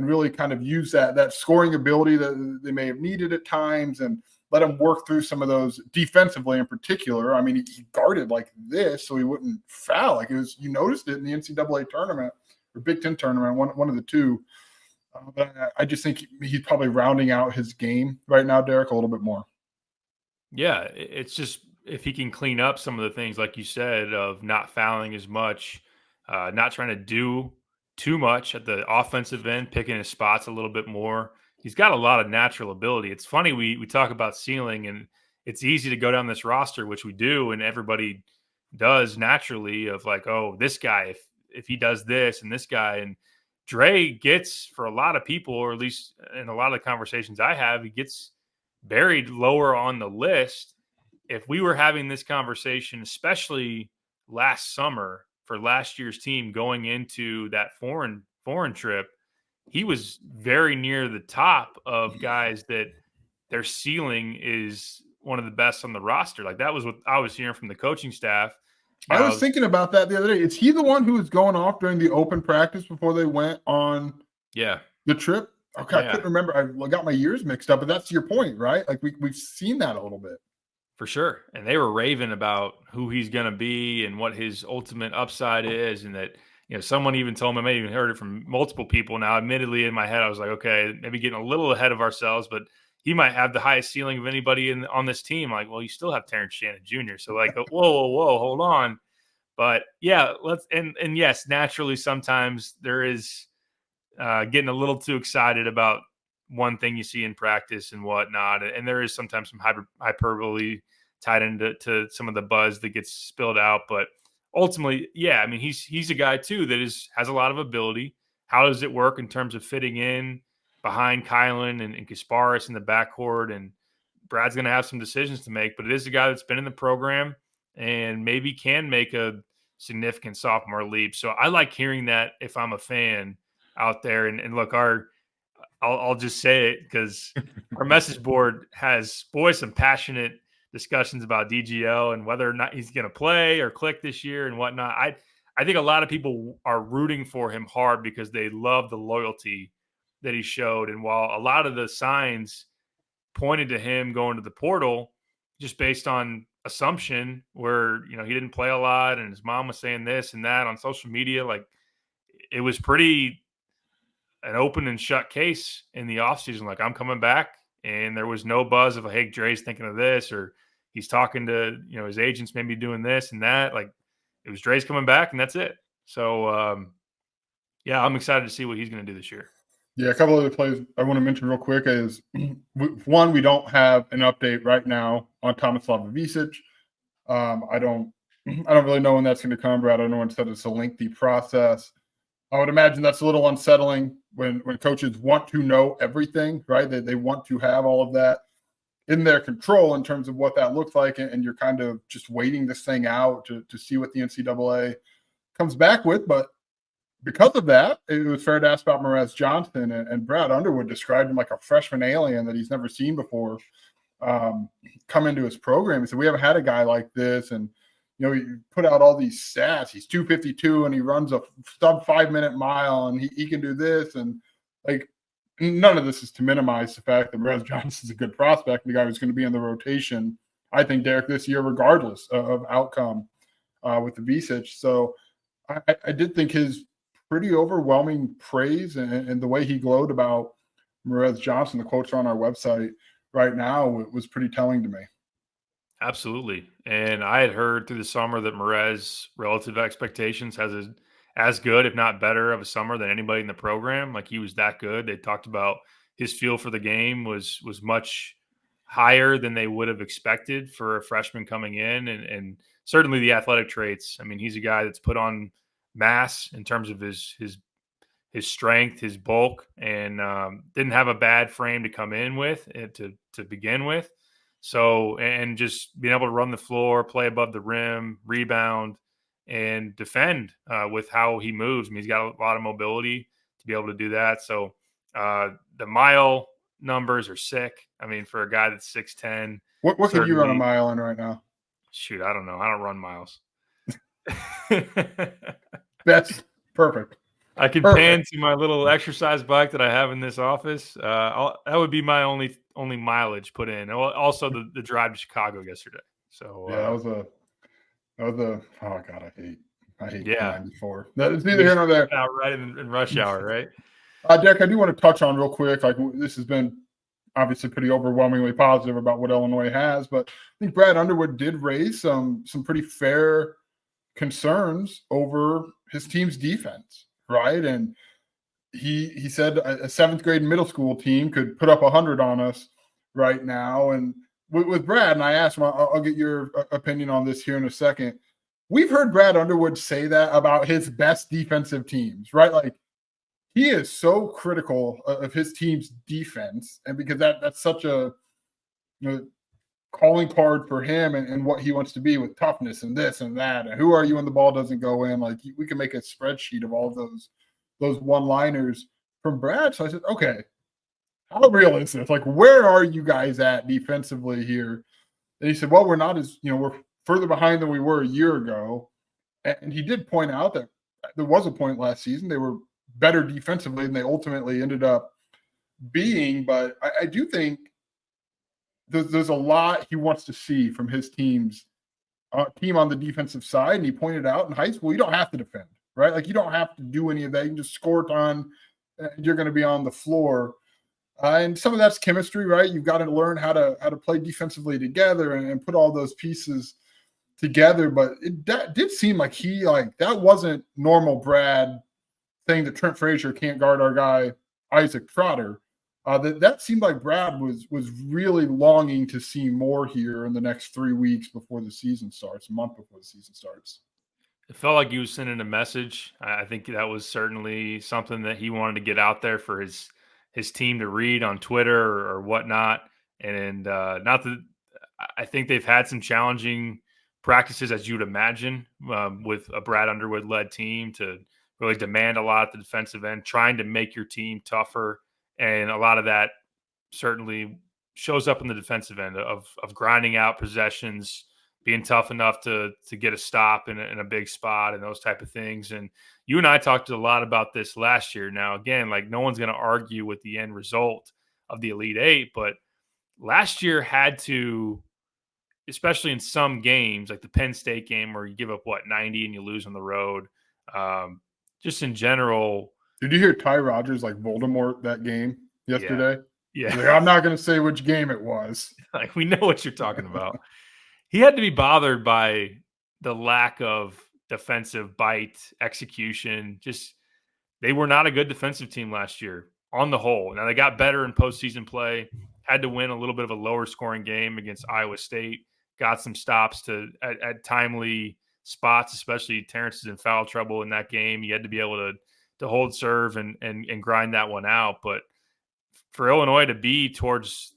really kind of use that scoring ability that they may have needed at times and let him work through some of those defensively in particular. I mean, he guarded like this so he wouldn't foul. Like, you noticed it in the NCAA tournament or Big Ten tournament, one of the two. But I just think he's probably rounding out his game right now, Derek, a little bit more. Yeah, it's just if he can clean up some of the things, like you said, of not fouling as much, not trying to do too much at the offensive end, picking his spots a little bit more. He's got a lot of natural ability. It's funny, we talk about ceiling, and it's easy to go down this roster, which we do, and everybody does naturally, of like, oh, this guy, if he does this, and this guy, and Dre gets, for a lot of people, or at least in a lot of the conversations I have, he gets buried lower on the list. If we were having this conversation, especially last summer for last year's team going into that foreign trip, he was very near the top of guys that their ceiling is one of the best on the roster. Like that was what I was hearing from the coaching staff. I was thinking about that the other day. Is he the one who was going off during the open practice before they went on the trip? Okay, I couldn't remember. I got my years mixed up, but that's your point, right? Like we've seen that a little bit. For sure. And they were raving about who he's going to be and what his ultimate upside is. And that, someone even told me, I may even heard it from multiple people. Now, admittedly, in my head, I was like, okay, maybe getting a little ahead of ourselves, but he might have the highest ceiling of anybody on this team. Like, well, you still have Terrence Shannon Jr. So like, whoa, hold on. But yeah, and yes, naturally, sometimes there is getting a little too excited about one thing you see in practice and whatnot. And there is sometimes some hyperbole tied into some of the buzz that gets spilled out. But ultimately, yeah, I mean, he's a guy too that has a lot of ability. How does it work in terms of fitting in behind Kylan and Kasparis in the backcourt? And Brad's going to have some decisions to make, but it is a guy that's been in the program and maybe can make a significant sophomore leap. So I like hearing that if I'm a fan out there. And look, I'll just say it because our message board has some passionate discussions about DGL and whether or not he's going to play or click this year and whatnot. I think a lot of people are rooting for him hard because they love the loyalty that he showed. And while a lot of the signs pointed to him going to the portal, just based on assumption where, he didn't play a lot and his mom was saying this and that on social media, like it was pretty an open and shut case in the offseason. Like, I'm coming back. And there was no buzz of, hey, Dre's thinking of this, or he's talking to, his agents maybe doing this and that. Like, it was Dre's coming back, and that's it. So, yeah, I'm excited to see what he's going to do this year. Yeah, a couple other plays I want to mention real quick is, one, we don't have an update right now on Tomislav Ivisic. I don't really know when that's going to come, Brad. I know instead it's a lengthy process. I would imagine that's a little unsettling when coaches want to know everything, right? They want to have all of that in their control in terms of what that looks like, and you're kind of just waiting this thing out to see what the NCAA comes back with. But because of that, it was fair to ask about Morez Johnson, and Brad Underwood described him like a freshman alien that he's never seen before come into his program. He said, we haven't had a guy like this, and he put out all these stats. He's 252 and he runs a sub 5-minute mile and he can do this. And like, none of this is to minimize the fact that Morez Johnson's a good prospect, the guy who's going to be in the rotation, I think, Derek, this year, regardless of outcome with the Ivisic. So I did think his pretty overwhelming praise and the way he glowed about Morez Johnson, the quotes are on our website right now, was pretty telling to me. Absolutely. And I had heard through the summer that Morez, relative expectations, has as good, if not better, of a summer than anybody in the program. Like, he was that good. They talked about his feel for the game was much higher than they would have expected for a freshman coming in. And certainly the athletic traits. I mean, he's a guy that's put on mass in terms of his strength, his bulk, and didn't have a bad frame to come in with to begin with. So, and just being able to run the floor, play above the rim, rebound, and defend with how he moves. I mean, he's got a lot of mobility to be able to do that. So the mile numbers are sick. I mean, for a guy that's 6'10". What could you run a mile in right now? Shoot, I don't know. I don't run miles. That's perfect. I can pan to my little exercise bike that I have in this office. That would be my only mileage put in. Also, the drive to Chicago yesterday. So yeah, that was a oh god, I hate 94. It's neither here here nor there. Right in rush hour, right? Derek, I do want to touch on real quick. Like, this has been obviously pretty overwhelmingly positive about what Illinois has, but I think Brad Underwood did raise some pretty fair concerns over his team's defense. Right. And he said a 7th grade middle school team could put up 100 on us right now. And with Brad, and I asked him, I'll get your opinion on this here in a second. We've heard Brad Underwood say that about his best defensive teams, right? Like, he is so critical of his team's defense. And because that's such a calling card for him and what he wants to be with toughness and this and that. And who are you when the ball doesn't go in? Like, we can make a spreadsheet of all of those one-liners from Brad. So I said, okay, how real is this? Like, where are you guys at defensively here And he said, well, we're not as, we're further behind than we were a year ago. And he did point out that there was a point last season they were better defensively than they ultimately ended up being. But I do think there's a lot he wants to see from his team on the defensive side. And he pointed out in high school, you don't have to defend, right? Like you don't have to do any of that. You can just score a ton. You're going to be on the floor. And some of that's chemistry, right? You've got to learn how to play defensively together and put all those pieces together. But that did seem like that wasn't normal Brad saying that Trent Frazier can't guard our guy Isaac Trotter. That seemed like Brad was really longing to see more here in the next 3 weeks before the season starts, a month before the season starts. It felt like he was sending a message. I think that was certainly something that he wanted to get out there for his team to read on Twitter or whatnot. And not that I think they've had some challenging practices, as you'd imagine, with a Brad Underwood led team to really demand a lot at the defensive end, trying to make your team tougher. And a lot of that certainly shows up in the defensive end of grinding out possessions, being tough enough to get a stop in a big spot and those type of things. And you and I talked a lot about this last year. Now, again, like no one's going to argue with the end result of the Elite Eight, but last year had to, especially in some games, like the Penn State game where you give up 90 and you lose on the road. Just in general. Did you hear Ty Rodgers like Voldemort that game yesterday? Yeah. Like, I'm not going to say which game it was. Like we know what you're talking about. He had to be bothered by the lack of defensive bite, execution. Just they were not a good defensive team last year on the whole. Now they got better in postseason play, had to win a little bit of a lower scoring game against Iowa State, got some stops at timely spots, especially Terrence is in foul trouble in that game. You had to be able to hold serve and grind that one out. But for Illinois to be towards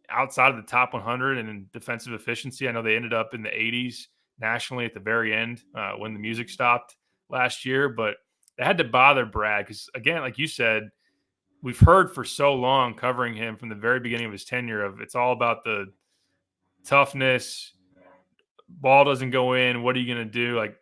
outside of the top 100 and in defensive efficiency, I know they ended up in the 80s nationally at the very end when the music stopped last year, but they had to bother Brad because, again, like you said, we've heard for so long covering him from the very beginning of his tenure of it's all about the toughness, ball doesn't go in, what are you going to do? Like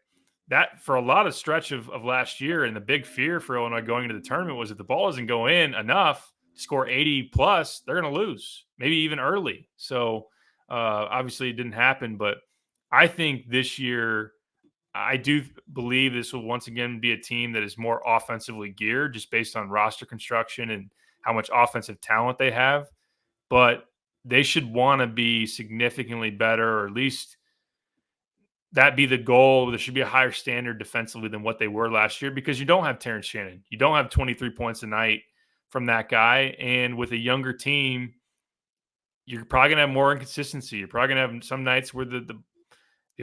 that for a lot of stretch of last year, and the big fear for Illinois going into the tournament was if the ball doesn't go in enough, score 80 plus, they're going to lose, maybe even early. So obviously it didn't happen, but I think this year, I do believe this will once again be a team that is more offensively geared just based on roster construction and how much offensive talent they have. But they should want to be significantly better, or at least that be the goal. There should be a higher standard defensively than what they were last year because you don't have Terrence Shannon. You don't have 23 points a night from that guy. And with a younger team, you're probably going to have more inconsistency. You're probably going to have some nights where the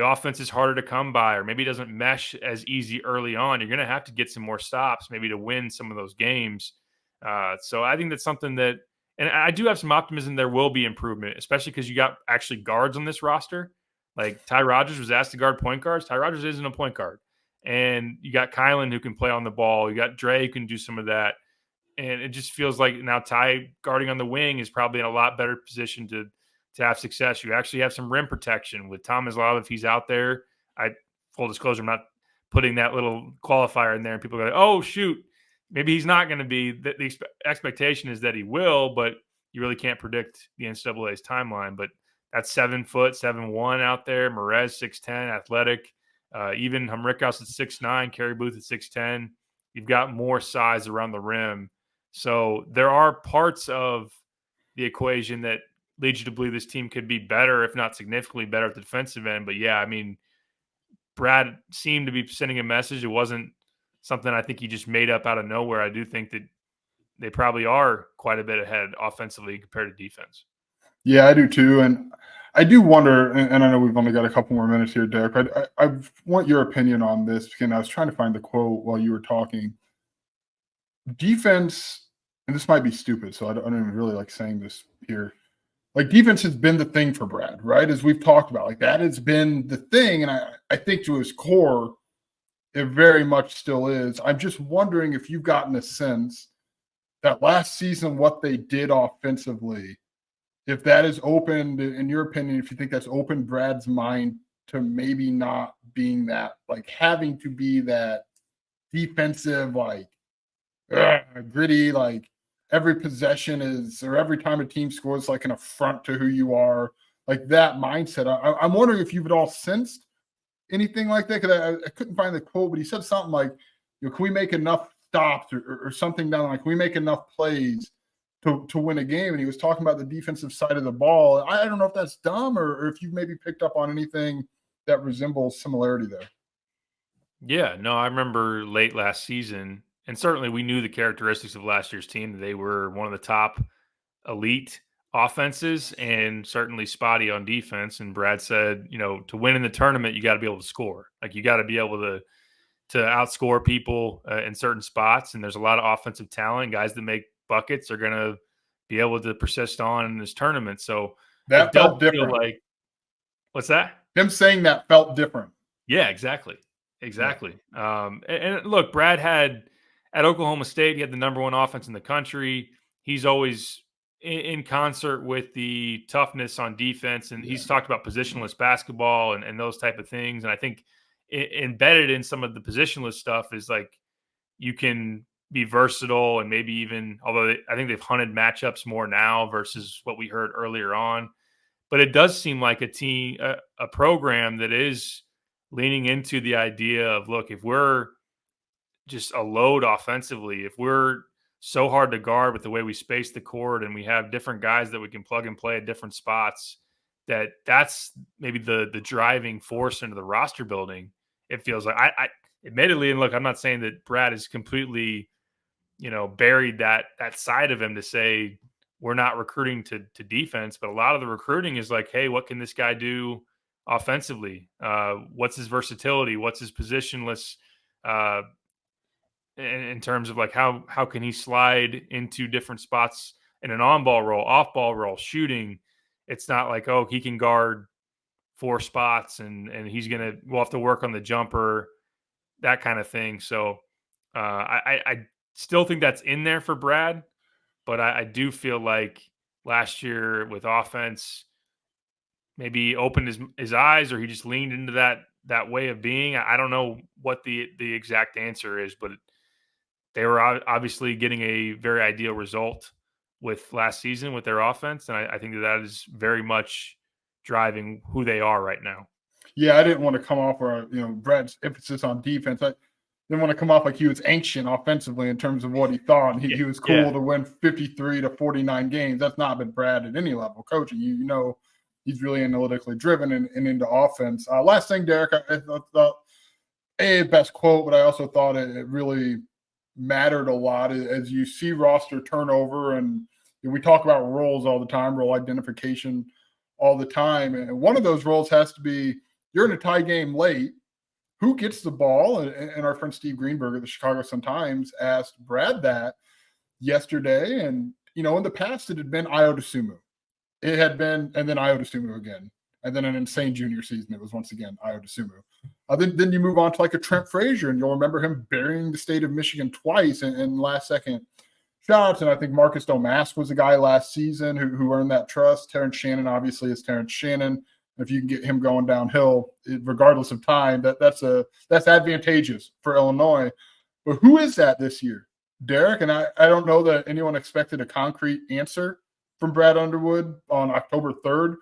offense is harder to come by, or maybe it doesn't mesh as easy early on. You're going to have to get some more stops maybe to win some of those games. So I think that's something that, and I do have some optimism there will be improvement, especially because you got actually guards on this roster. Like Ty Rodgers was asked to guard point guards. Ty Rodgers isn't a point guard. And you got Kylan who can play on the ball. You got Dre who can do some of that. And it just feels like now Ty guarding on the wing is probably in a lot better position to have success. You actually have some rim protection with Thomas Love if he's out there. Full disclosure, I'm not putting that little qualifier in there, and people go, "Oh shoot, maybe he's not going to be." The expectation is that he will, but you really can't predict the NCAA's timeline. But that's 7 foot, 7'1" out there. Merez 6'10", athletic. Even Hamrikos at 6'9", Kerry Booth at 6'10". You've got more size around the rim, so there are parts of the equation that leads you to believe this team could be better, if not significantly better at the defensive end. But yeah, I mean, Brad seemed to be sending a message. It wasn't something I think he just made up out of nowhere. I do think that they probably are quite a bit ahead offensively compared to defense. Yeah, I do too. And I do wonder, and I know we've only got a couple more minutes here, Derek, I want your opinion on this because I was trying to find the quote while you were talking. Defense, and this might be stupid, so I don't even really like saying this here. Like defense has been the thing for Brad, right? As we've talked about, like that has been the thing. And I think to his core, it very much still is. I'm just wondering if you've gotten a sense that last season, what they did offensively if that is opened, in your opinion, if you think that's opened Brad's mind to maybe not being that, like having to be that defensive, like gritty, like every possession is, or every time a team scores, like an affront to who you are, like that mindset. I'm wondering if you've at all sensed anything like that, because I couldn't find the quote, but he said something like, can we make enough stops or something down, like, can we make enough plays to win a game? And he was talking about the defensive side of the ball. I don't know if that's dumb or if you've maybe picked up on anything that resembles similarity there. Yeah, no, I remember late last season, and certainly we knew the characteristics of last year's team. They were one of the top elite offenses and certainly spotty on defense. And Brad said, to win in the tournament, you got to be able to score. Like you got to be able to outscore people in certain spots. And there's a lot of offensive talent. Guys that make buckets are going to be able to persist on in this tournament. So That it does felt feel different. like, what's that? Him saying that felt different. Yeah, exactly. Exactly. And look, Brad had at Oklahoma State, he had the number one offense in the country. He's always in concert with the toughness on defense. And he's talked about positionless basketball and those type of things. And I think embedded in some of the positionless stuff is like you can be versatile and maybe even, although I think they've hunted matchups more now versus what we heard earlier on. But it does seem like a program that is leaning into the idea of, look, if we're just a load offensively, if we're so hard to guard with the way we space the court and we have different guys that we can plug and play at different spots, that's maybe the driving force into the roster building. It feels like I admittedly, and look, I'm not saying that Brad is completely, buried that side of him to say we're not recruiting to defense, but a lot of the recruiting is like, hey, what can this guy do offensively? What's his versatility? What's his positionless uh, in terms of like how can he slide into different spots in an on-ball role, off-ball role, shooting? It's not like, oh, he can guard four spots and we'll have to work on the jumper, that kind of thing. So I still think that's in there for Brad, but I do feel like last year with offense, maybe he opened his eyes or he just leaned into that way of being. I don't know what the exact answer is, but they were obviously getting a very ideal result with last season with their offense, and I think that is very much driving who they are right now. Yeah, I didn't want to come off where Brad's emphasis on defense. I didn't want to come off like he was ancient offensively in terms of what he thought. He was cool to win 53 to 49 games. That's not been Brad at any level coaching. He's really analytically driven and into offense. Last thing, Derek, I thought best quote, but I also thought it really mattered a lot as you see roster turnover, and we talk about roles all the time, role identification all the time, and one of those roles has to be you're in a tie game late. Who gets the ball? And our friend Steve Greenberg at the Chicago Sun-Times asked Brad that yesterday, and in the past it had been Ayo Dosunmu. It had been, and then Ayo Dosunmu again, and then an insane junior season. It was once again Ayo Dosunmu. Then you move on to like a Trent Frazier, and you'll remember him burying the state of Michigan twice in last second shots. And I think Marcus Domask was a guy last season who earned that trust. Terrence Shannon obviously is Terrence Shannon. If you can get him going downhill, regardless of time, that's advantageous for Illinois. But who is that this year, Derek? And I don't know that anyone expected a concrete answer from Brad Underwood on October 3rd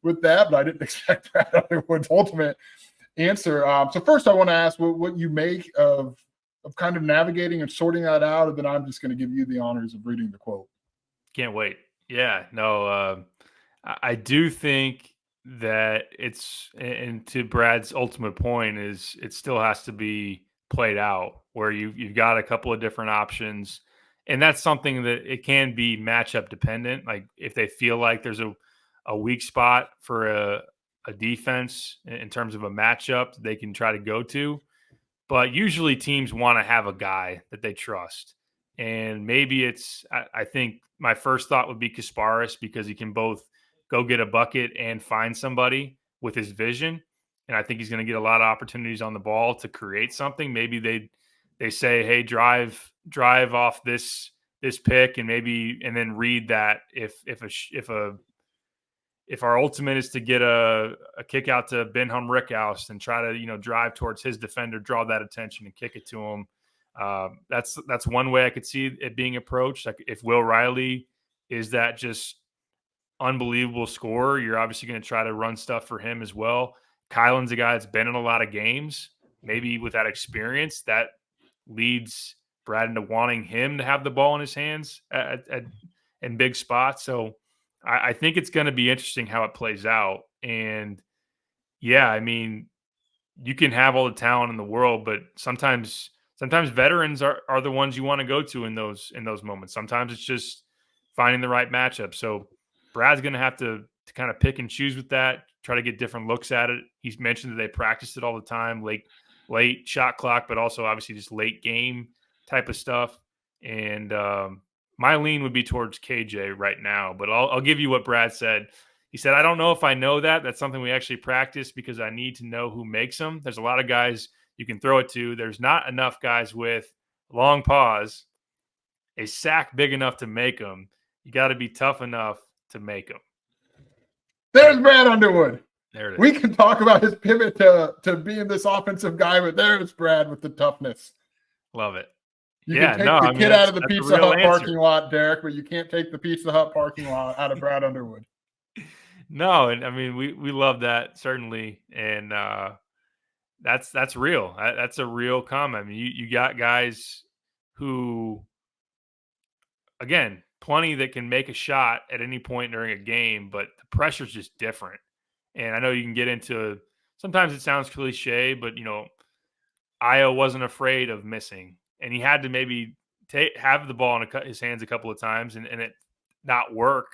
with that, but I didn't expect Brad Underwood's ultimate answer. So first I want to ask what you make of kind of navigating and sorting that out, and then I'm just going to give you the honors of reading the quote. Can't wait. Yeah, no, I do think that and to Brad's ultimate point is it still has to be played out where you've got a couple of different options, and that's something that it can be matchup dependent. Like if they feel like there's a weak spot for a defense in terms of a matchup they can try to go to. But usually teams want to have a guy that they trust. And maybe I think my first thought would be Kasparis because he can both go get a bucket and find somebody with his vision. And I think he's going to get a lot of opportunities on the ball to create something. Maybe they say, hey, drive off this pick and then read that if a if our ultimate is to get a kick out to Ben Rickhouse and try to, drive towards his defender, draw that attention and kick it to him, that's one way I could see it being approached. Like if Will Riley is that just unbelievable scorer, you're obviously going to try to run stuff for him as well. Kylan's a guy that's been in a lot of games. Maybe with that experience, that leads Brad into wanting him to have the ball in his hands in big spots. So I think it's going to be interesting how it plays out. And yeah, I mean, you can have all the talent in the world, but sometimes veterans are the ones you want to go to in those moments. Sometimes it's just finding the right matchup. So Brad's going to have to kind of pick and choose with that, try to get different looks at it. He's mentioned that they practice it all the time, late shot clock, but also obviously just late game type of stuff. And my lean would be towards KJ right now, but I'll give you what Brad said. He said, I don't know if I know that. That's something we actually practice because I need to know who makes them. There's a lot of guys you can throw it to. There's not enough guys with long pause, a sack big enough to make them. You got to be tough enough to make them. There's Brad Underwood. There it is. We can talk about his pivot to being this offensive guy, but there's Brad with the toughness. Love it. You can take the kid out of the Pizza Hut parking lot, Derek, but you can't take the Pizza Hut parking lot out of Brad Underwood. No, and I mean we love that certainly, and that's real. That's a real comment. I mean, you got guys who, again, plenty that can make a shot at any point during a game, but the pressure's just different. And I know you can get into, sometimes it sounds cliche, but Io wasn't afraid of missing, and he had to maybe have the ball in his hands a couple of times and it not work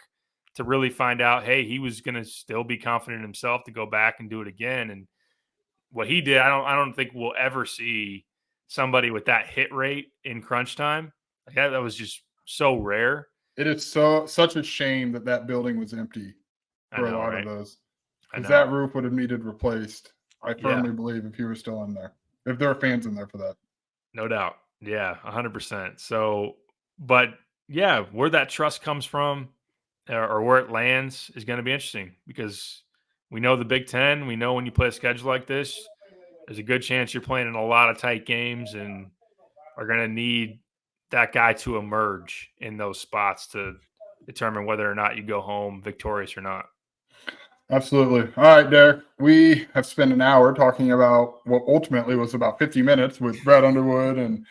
to really find out, hey, he was going to still be confident in himself to go back and do it again. And what he did, I don't think we'll ever see somebody with that hit rate in crunch time. Like that was just so rare. It is such a shame that building was empty for a lot of those. Because that roof would have needed replaced. I firmly believe if he were still in there, if there are fans in there for that. No doubt. Yeah, 100%. So, but yeah, where that trust comes from or where it lands is going to be interesting because we know the Big Ten. We know when you play a schedule like this, there's a good chance you're playing in a lot of tight games and are going to need that guy to emerge in those spots to determine whether or not you go home victorious or not. Absolutely. All right, Derek. We have spent an hour talking about what ultimately was about 50 minutes with Brad Underwood and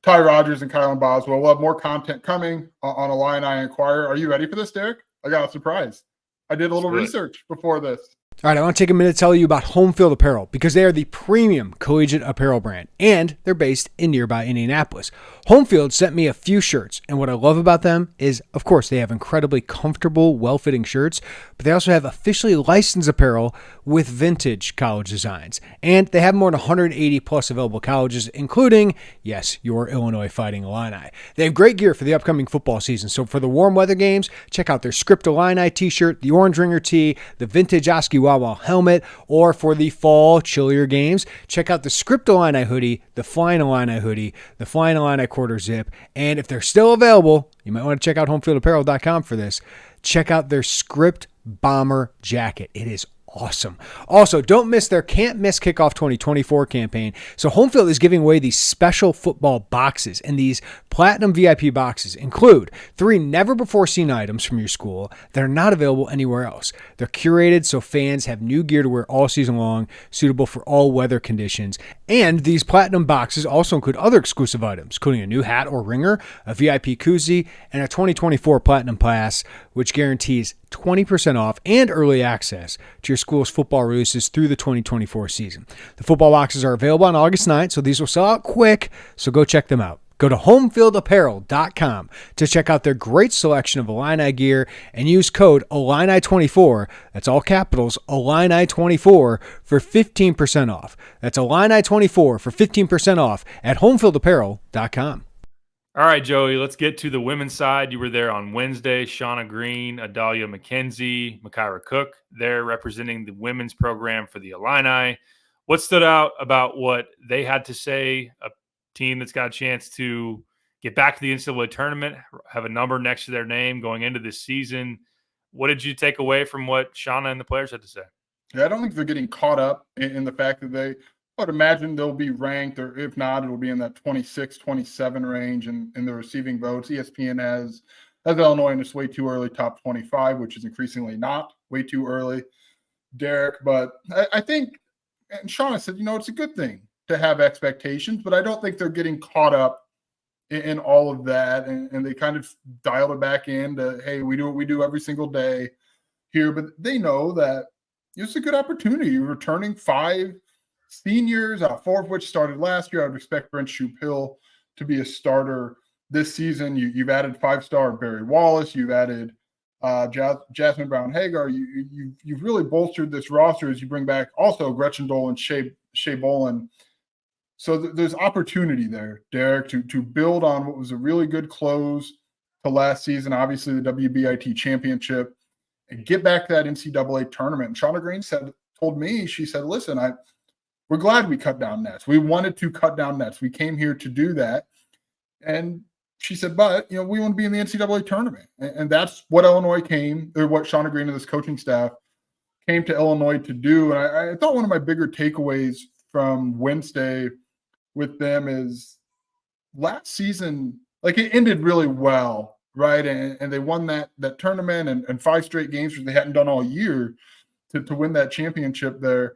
Ty Rogers and Kylan Boswell. We'll have more content coming on Illini Inquirer. Are you ready for this, Derek? I got a surprise. I did a little research before this. All right, I want to take a minute to tell you about Home Field Apparel because they are the premium collegiate apparel brand, and they're based in nearby Indianapolis. Home Field sent me a few shirts, and what I love about them is, of course, they have incredibly comfortable, well-fitting shirts, but they also have officially licensed apparel with vintage college designs. And they have more than 180-plus available colleges, including, yes, your Illinois Fighting Illini. They have great gear for the upcoming football season, so for the warm weather games, check out their Script Illini t-shirt, the Orange Ringer tee, the vintage Oski Wawa helmet, or for the fall chillier games, check out the Script Illini hoodie, the Flying Illini hoodie, the Flying Illini quarter zip, and if they're still available, you might want to check out homefieldapparel.com for this. Check out their Script Bomber jacket. It is awesome. Also, don't miss their Can't Miss Kickoff 2024 campaign. So Homefield is giving away these special football boxes, and these platinum VIP boxes include 3 never-before-seen items from your school that are not available anywhere else. They're curated so fans have new gear to wear all season long, suitable for all weather conditions. And these platinum boxes also include other exclusive items, including a new hat or ringer, a VIP koozie, and a 2024 Platinum Pass, which guarantees 20% off and early access to your school's football releases through the 2024 season. The football boxes are available on August 9th, so these will sell out quick, so go check them out. Go to homefieldapparel.com to check out their great selection of Illini gear and use code Illini24, that's all capitals, Illini24, for 15% off. That's Illini24 for 15% off at homefieldapparel.com. All right, Joey, let's get to the women's side. You were there on Wednesday. Shauna Green, Adalia McKenzie, Makira Cook, they're representing the women's program for the Illini. What stood out about what they had to say? A team that's got a chance to get back to the NCAA tournament, have a number next to their name going into this season. what did you take away from what Shauna and the players had to say? Yeah, I don't think they're getting caught up in the fact that I would imagine they'll be ranked, or if not, it'll be in that 26, 27 range in the receiving votes. ESPN has Illinois in its way too early top 25, which is increasingly not way too early, Derek. But I think, and Shauna said, it's a good thing to have expectations, but I don't think they're getting caught up in all of that. And they kind of dialed it back in to, hey, we do what we do every single day here. But they know that it's a good opportunity. You're returning 5 seniors, 4 of which started last year. I would expect Brent Shoup-Hill to be a starter this season. You've added 5-star Barry Wallace. You've added Jasmine Brown-Hagar. You've really bolstered this roster as you bring back also Gretchen Dolan, Shea Bolin. So there's opportunity there, Derek, to build on what was a really good close to last season, obviously the WBIT championship, and get back to that NCAA tournament. And Shauna Green told me, she said, listen, we're glad we cut down nets. We wanted to cut down nets. We came here to do that. And she said, but, we want to be in the NCAA tournament. And that's what what Shauna Green and this coaching staff came to Illinois to do. And I thought one of my bigger takeaways from Wednesday with them is last season, like it ended really well, right? And they won that tournament and 5 straight games, which they hadn't done all year to win that championship there.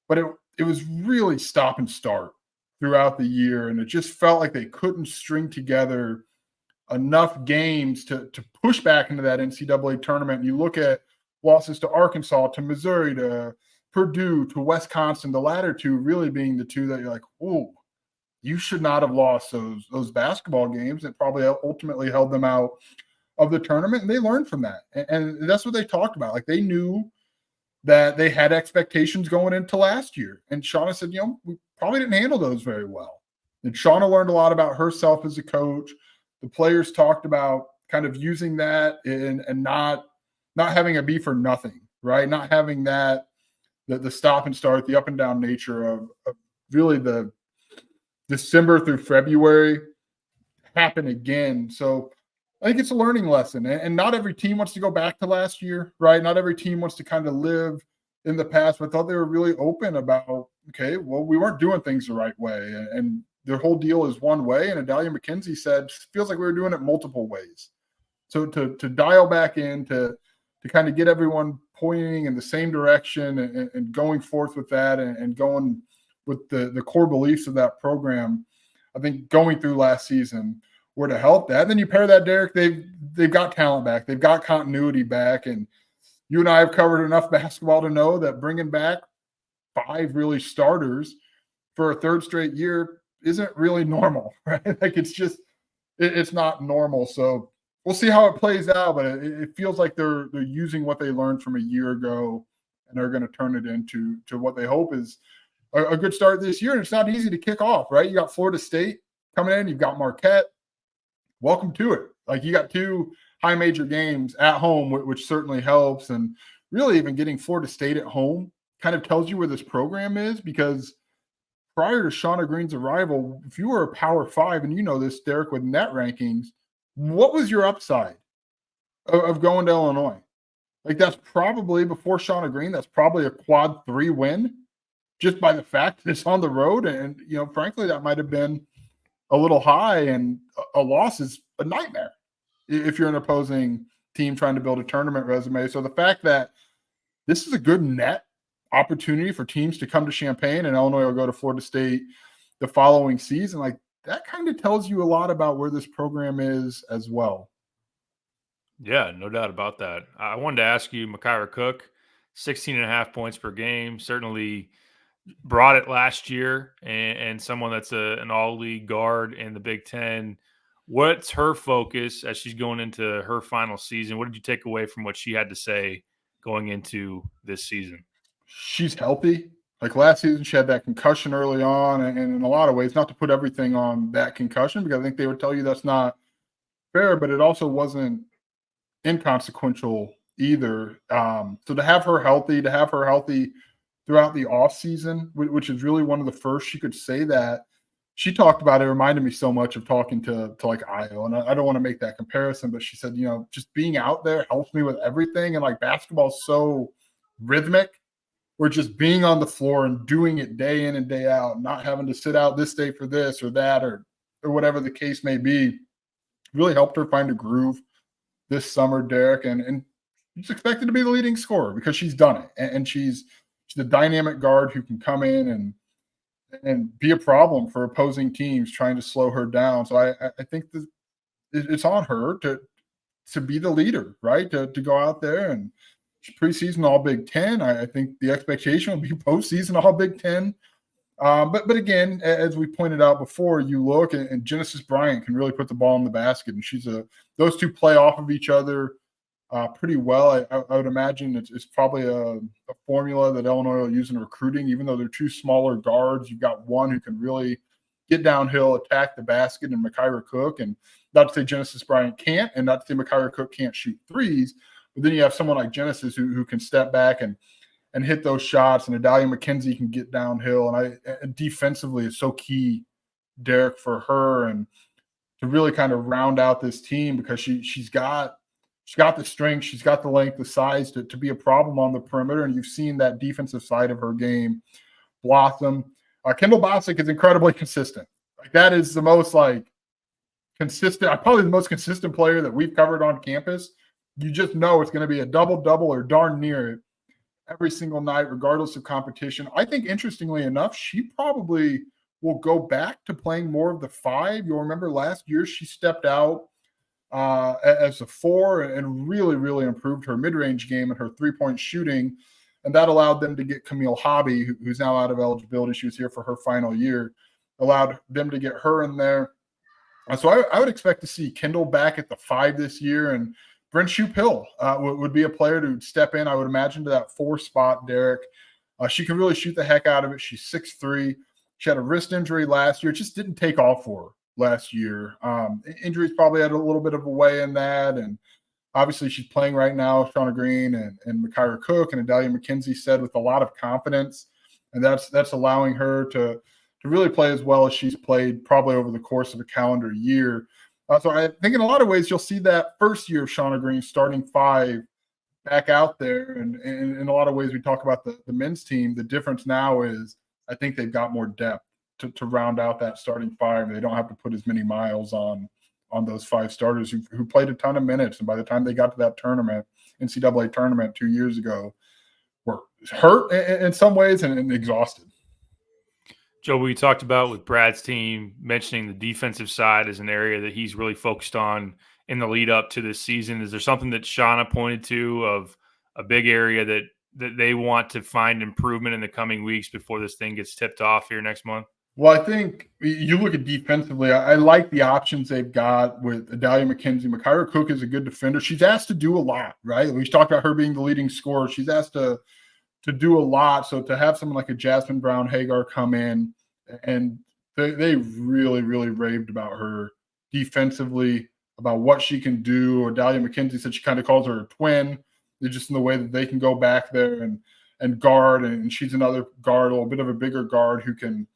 But it was really stop and start throughout the year. And it just felt like they couldn't string together enough games to push back into that NCAA tournament. And you look at losses to Arkansas, to Missouri, to Purdue, to Wisconsin, the latter two really being the two that you're like, oh, you should not have lost those basketball games. It probably ultimately held them out of the tournament, and they learned from that. And that's what they talked about. Like they knew that they had expectations going into last year. And Shauna said, we probably didn't handle those very well. And Shauna learned a lot about herself as a coach. The players talked about kind of using that and not having a be for nothing, right? Not having that, the stop and start, the up and down nature of really the December through February happen again. So I think it's a learning lesson. And not every team wants to go back to last year, right? Not every team wants to kind of live in the past, but I thought they were really open about, okay, well, we weren't doing things the right way. And their whole deal is one way. And Adalia McKenzie said, feels like we were doing it multiple ways. So to dial back in, to kind of get everyone pointing in the same direction and going forth with that and going with the core beliefs of that program, I think going through last season were to help that. And then you pair that, Derek, they've got talent back. They've got continuity back. And you and I have covered enough basketball to know that bringing back 5 really starters for a 3rd straight year isn't really normal, right? Like it's not normal. So we'll see how it plays out, but it feels like they're using what they learned from a year ago and they're going to turn it into what they hope is a good start this year. And it's not easy to kick off, right? You got Florida State coming in. You've got Marquette. Welcome to it. Like you got 2 high major games at home, which certainly helps. And really even getting Florida State at home kind of tells you where this program is, because prior to Shauna Green's arrival, if you were a Power 5, and you know this, Derek, with net rankings, what was your upside of going to Illinois? Like that's probably, before Shauna Green, that's probably a quad 3 win, just by the fact that it's on the road. And, frankly, that might have been a little high, and a loss is a nightmare if you're an opposing team trying to build a tournament resume. So the fact that this is a good net opportunity for teams to come to Champaign, and Illinois will go to Florida State the following season, like that kind of tells you a lot about where this program is as well. Yeah, no doubt about that. I wanted to ask you, Makira Cook, 16.5 points per game, certainly brought it last year, and someone that's an all-league guard in the Big Ten. What's her focus as she's going into her final season? What did you take away from what she had to say going into this season? She's healthy. Like last season, she had that concussion early on, and in a lot of ways, not to put everything on that concussion, because I think they would tell you that's not fair, but it also wasn't inconsequential either. So to have her healthy throughout the offseason, which is really one of the first she could say that she talked about it. It reminded me so much of talking to like Io, and I don't want to make that comparison, but she said, just being out there helps me with everything. And like basketball's so rhythmic. We're just being on the floor and doing it day in and day out, not having to sit out this day for this or that or whatever the case may be. Really helped her find a groove this summer, Derek, and she's expected to be the leading scorer because she's done it, and she's a dynamic guard who can come in and be a problem for opposing teams trying to slow her down. So I think it's on her to be the leader, right? To go out there and preseason All Big Ten. I think the expectation will be postseason All Big Ten. But again, as we pointed out before, you look and Genesis Bryant can really put the ball in the basket, and those two play off of each other pretty well. I would imagine it's probably a formula that Illinois will use in recruiting. Even though they're two smaller guards, you've got one who can really get downhill, attack the basket, and Micaiah Cook. And not to say Genesis Bryant can't, and not to say Micaiah Cook can't shoot threes, but then you have someone like Genesis who can step back and hit those shots, and Adalia McKenzie can get downhill. And defensively is so key, Derek, for her, and to really kind of round out this team because she's got the strength, she's got the length, the size to be a problem on the perimeter, and you've seen that defensive side of her game blossom. Kendall Bostic is incredibly consistent. Like that is the most consistent, probably the most consistent player that we've covered on campus. You just know it's going to be a double-double or darn near it every single night, regardless of competition. I think, interestingly enough, she probably will go back to playing more of the 5. You'll remember last year she stepped out as a 4 and really, really improved her mid-range game and her three-point shooting, and that allowed them to get Camille Hobby, who's now out of eligibility. She was here for her final year, allowed them to get her in there. So I would expect to see Kendall back at the 5 this year, and Brent Shoup-Hill would be a player to step in, I would imagine, to that 4 spot, Derek. She can really shoot the heck out of it. She's 6'3". She had a wrist injury last year. It just didn't take off for her last year. Injuries probably had a little bit of a way in that. And obviously she's playing right now, Shauna Green and Micaiah Cook and Adalia McKenzie said with a lot of confidence. And that's allowing her to really play as well as she's played probably over the course of a calendar year. So I think in a lot of ways you'll see that first year of Shauna Green starting 5 back out there. And in a lot of ways we talk about the men's team. The difference now is I think they've got more depth to round out that starting 5. They don't have to put as many miles on those 5 starters who played a ton of minutes. And by the time they got to that tournament, NCAA tournament 2 years ago, were hurt in some ways and exhausted. Joe, we talked about with Brad's team, mentioning the defensive side as an area that he's really focused on in the lead up to this season. Is there something that Shauna pointed to of a big area that they want to find improvement in the coming weeks before this thing gets tipped off here next month? Well, I think you look at defensively, I like the options they've got with Adalia McKenzie. Micaiah Cook is a good defender. She's asked to do a lot, right? We talked about her being the leading scorer. She's asked to do a lot. So to have someone like a Jasmine Brown-Hagar come in, and they really, really raved about her defensively, about what she can do. Adalia McKenzie said she kind of calls her a twin. They're just in the way that they can go back there and guard, and she's another guard, a little bit of a bigger guard who can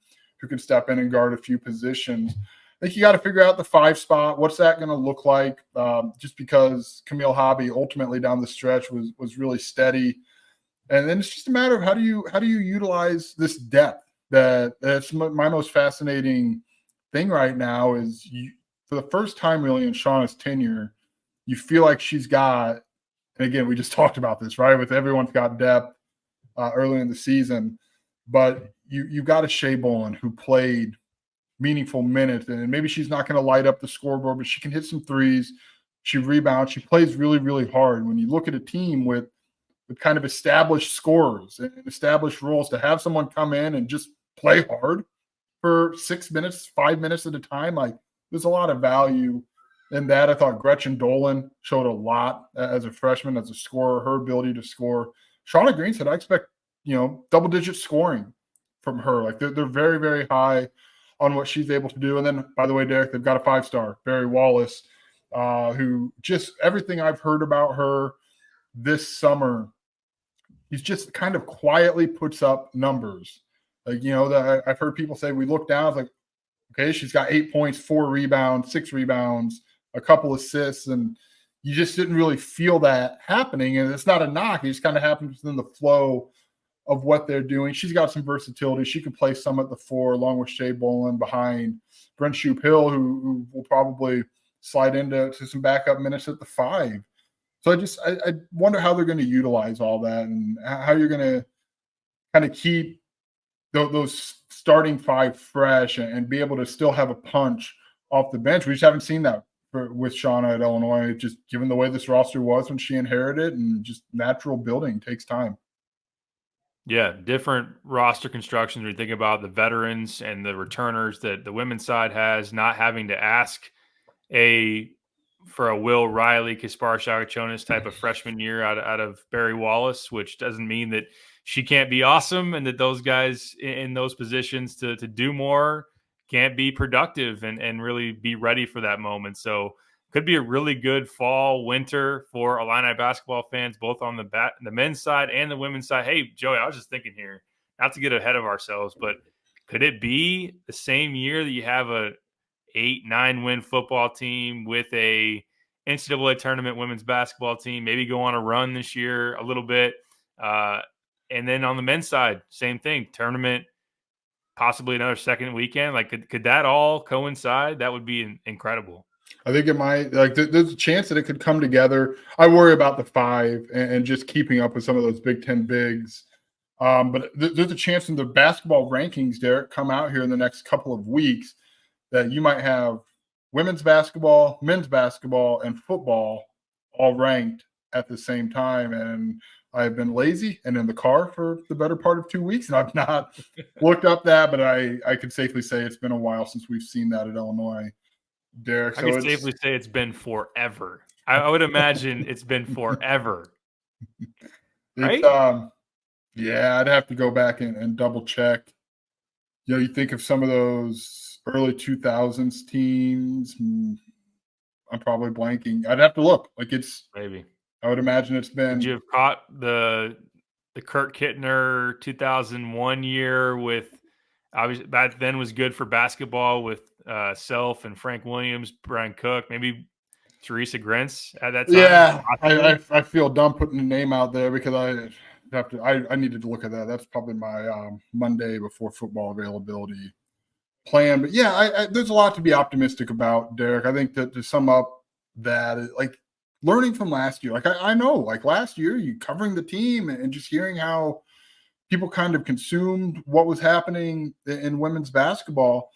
step in and guard a few positions. I think you got to figure out the 5 spot. What's that going to look like? Just because Camille Hobby ultimately down the stretch was really steady. And then it's just a matter of how do you utilize this depth? That's my most fascinating thing right now is for the first time really in Shauna's tenure, you feel like she's got, and again, we just talked about this, right? With everyone's got depth early in the season, but you got a Shea Bolin who played meaningful minutes, and maybe she's not going to light up the scoreboard, but she can hit some threes. She rebounds. She plays really, really hard. When you look at a team with kind of established scorers and established roles, to have someone come in and just play hard for 6 minutes, 5 minutes at a time, like there's a lot of value in that. I thought Gretchen Dolan showed a lot as a freshman, as a scorer, her ability to score. Shauna Green said, I expect, double-digit scoring from her. Like they're very, very high on what she's able to do. And then, by the way, Derek, they've got a 5-star, Barry Wallace, who just everything I've heard about her this summer, he's just kind of quietly puts up numbers. Like, I've heard people say we look down, it's like, Okay, she's got 8 points, 4 rebounds, 6 rebounds, a couple assists, and you just didn't really feel that happening. And it's not a knock; it just kind of happens within the flow of what they're doing. She's got some versatility. She can play some at the 4, along with Shea Bolin behind Brent Shoup Hill, who will probably slide into some backup minutes at the 5. So I wonder how they're going to utilize all that and how you're going to kind of keep those starting 5 fresh and be able to still have a punch off the bench. We just haven't seen that with Shauna at Illinois, just given the way this roster was when she inherited, and just natural building takes time. Yeah, different roster constructions. When you think about the veterans and the returners that the women's side has, not having to ask for a Will Riley, Kaspar Shagachonis type of freshman year out of Barry Wallace, which doesn't mean that she can't be awesome and that those guys in those positions to do more can't be productive and really be ready for that moment. So could be a really good fall, winter for Illini basketball fans, both on the men's side and the women's side. Hey, Joey, I was just thinking here, not to get ahead of ourselves, but could it be the same year that you have a 8-9 win football team with a NCAA tournament women's basketball team, maybe go on a run this year a little bit? And then on the men's side, same thing, tournament, possibly another second weekend. Like, could that all coincide? That would be incredible. I think it might. Like, there's a chance that it could come together. I worry about the 5 and just keeping up with some of those Big Ten bigs. But there's a chance in the basketball rankings, Derek, come out here in the next couple of weeks that you might have women's basketball, men's basketball, and football all ranked at the same time. And I've been lazy and in the car for the better part of 2 weeks, and I've not looked up that, but I could safely say it's been a while since we've seen that at Illinois, Derek. I could safely say it's been forever. I would imagine it's been forever. Right? Yeah, I'd have to go back and double check. You know, you think of some of those early 2000s teams. I'm probably blanking. I'd have to look. Like, it's maybe. I would imagine it's been. Did you have caught the Kurt Kittner 2001 year with obviously back then was good for basketball with Self and Frank Williams, Brian Cook, maybe Teresa Grentz at that time? Yeah, I feel dumb putting a name out there because I needed to look at that. That's probably my Monday before football availability plan. But yeah, there's a lot to be optimistic about, Derek. I think that to sum up that, like, learning from last year, like I know, like last year, you covering the team and just hearing how people kind of consumed what was happening in women's basketball.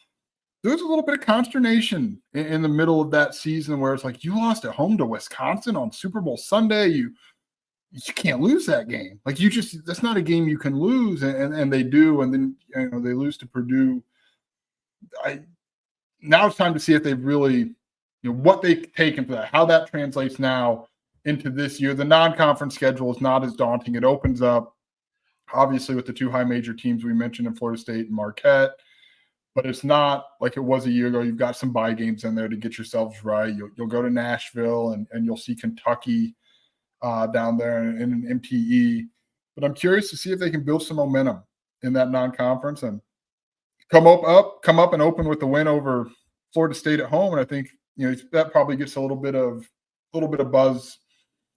There was a little bit of consternation in the middle of that season where it's like, you lost at home to Wisconsin on Super Bowl Sunday. You can't lose that game. Like, that's not a game you can lose. And they do. And then, you know, they lose to Purdue. Now it's time to see if they've really, you know, what they've taken for that, how that translates now into this year. The non-conference schedule is not as daunting. It opens up, obviously, with the 2 high major teams we mentioned in Florida State and Marquette, but it's not like it was a year ago. You've got some bye games in there to get yourselves right. You'll go to Nashville and you'll see Kentucky down there in an MTE. But I'm curious to see if they can build some momentum in that non-conference and come up and open with the win over Florida State at home. And I think, you know, that probably gets a little bit of buzz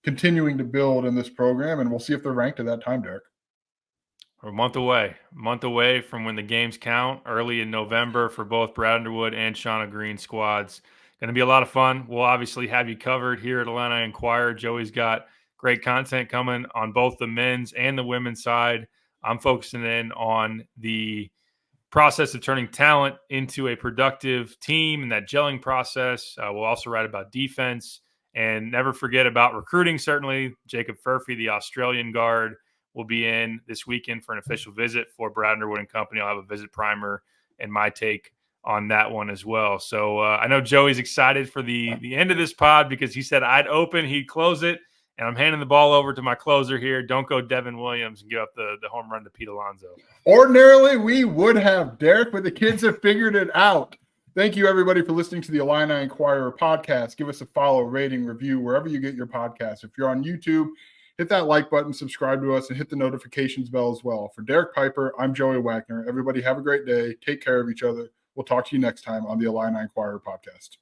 continuing to build in this program, and we'll see if they're ranked at that time, Derek. We're a month away from when the games count, early in November for both Brad Underwood and Shauna Green squads. Going to be a lot of fun. We'll obviously have you covered here at Illini Inquirer. Joey's got great content coming on both the men's and the women's side. I'm focusing in on the process of turning talent into a productive team and that gelling process. We'll also write about defense and never forget about recruiting. Certainly, Jacob Furphy, the Australian guard, will be in this weekend for an official visit for Brad Underwood and company. I'll have a visit primer and my take on that one as well. So I know Joey's excited for the end of this pod because he said I'd open, he'd close it, and I'm handing the ball over to my closer here. Don't go Devin Williams and give up the home run to Pete Alonso. Ordinarily, we would have, Derek, but the kids have figured it out. Thank you, everybody, for listening to the Illini Inquirer podcast. Give us a follow, rating, review, wherever you get your podcast. If you're on YouTube, hit that like button, subscribe to us, and hit the notifications bell as well. For Derek Piper, I'm Joey Wagner. Everybody have a great day. Take care of each other. We'll talk to you next time on the Illini Inquirer podcast.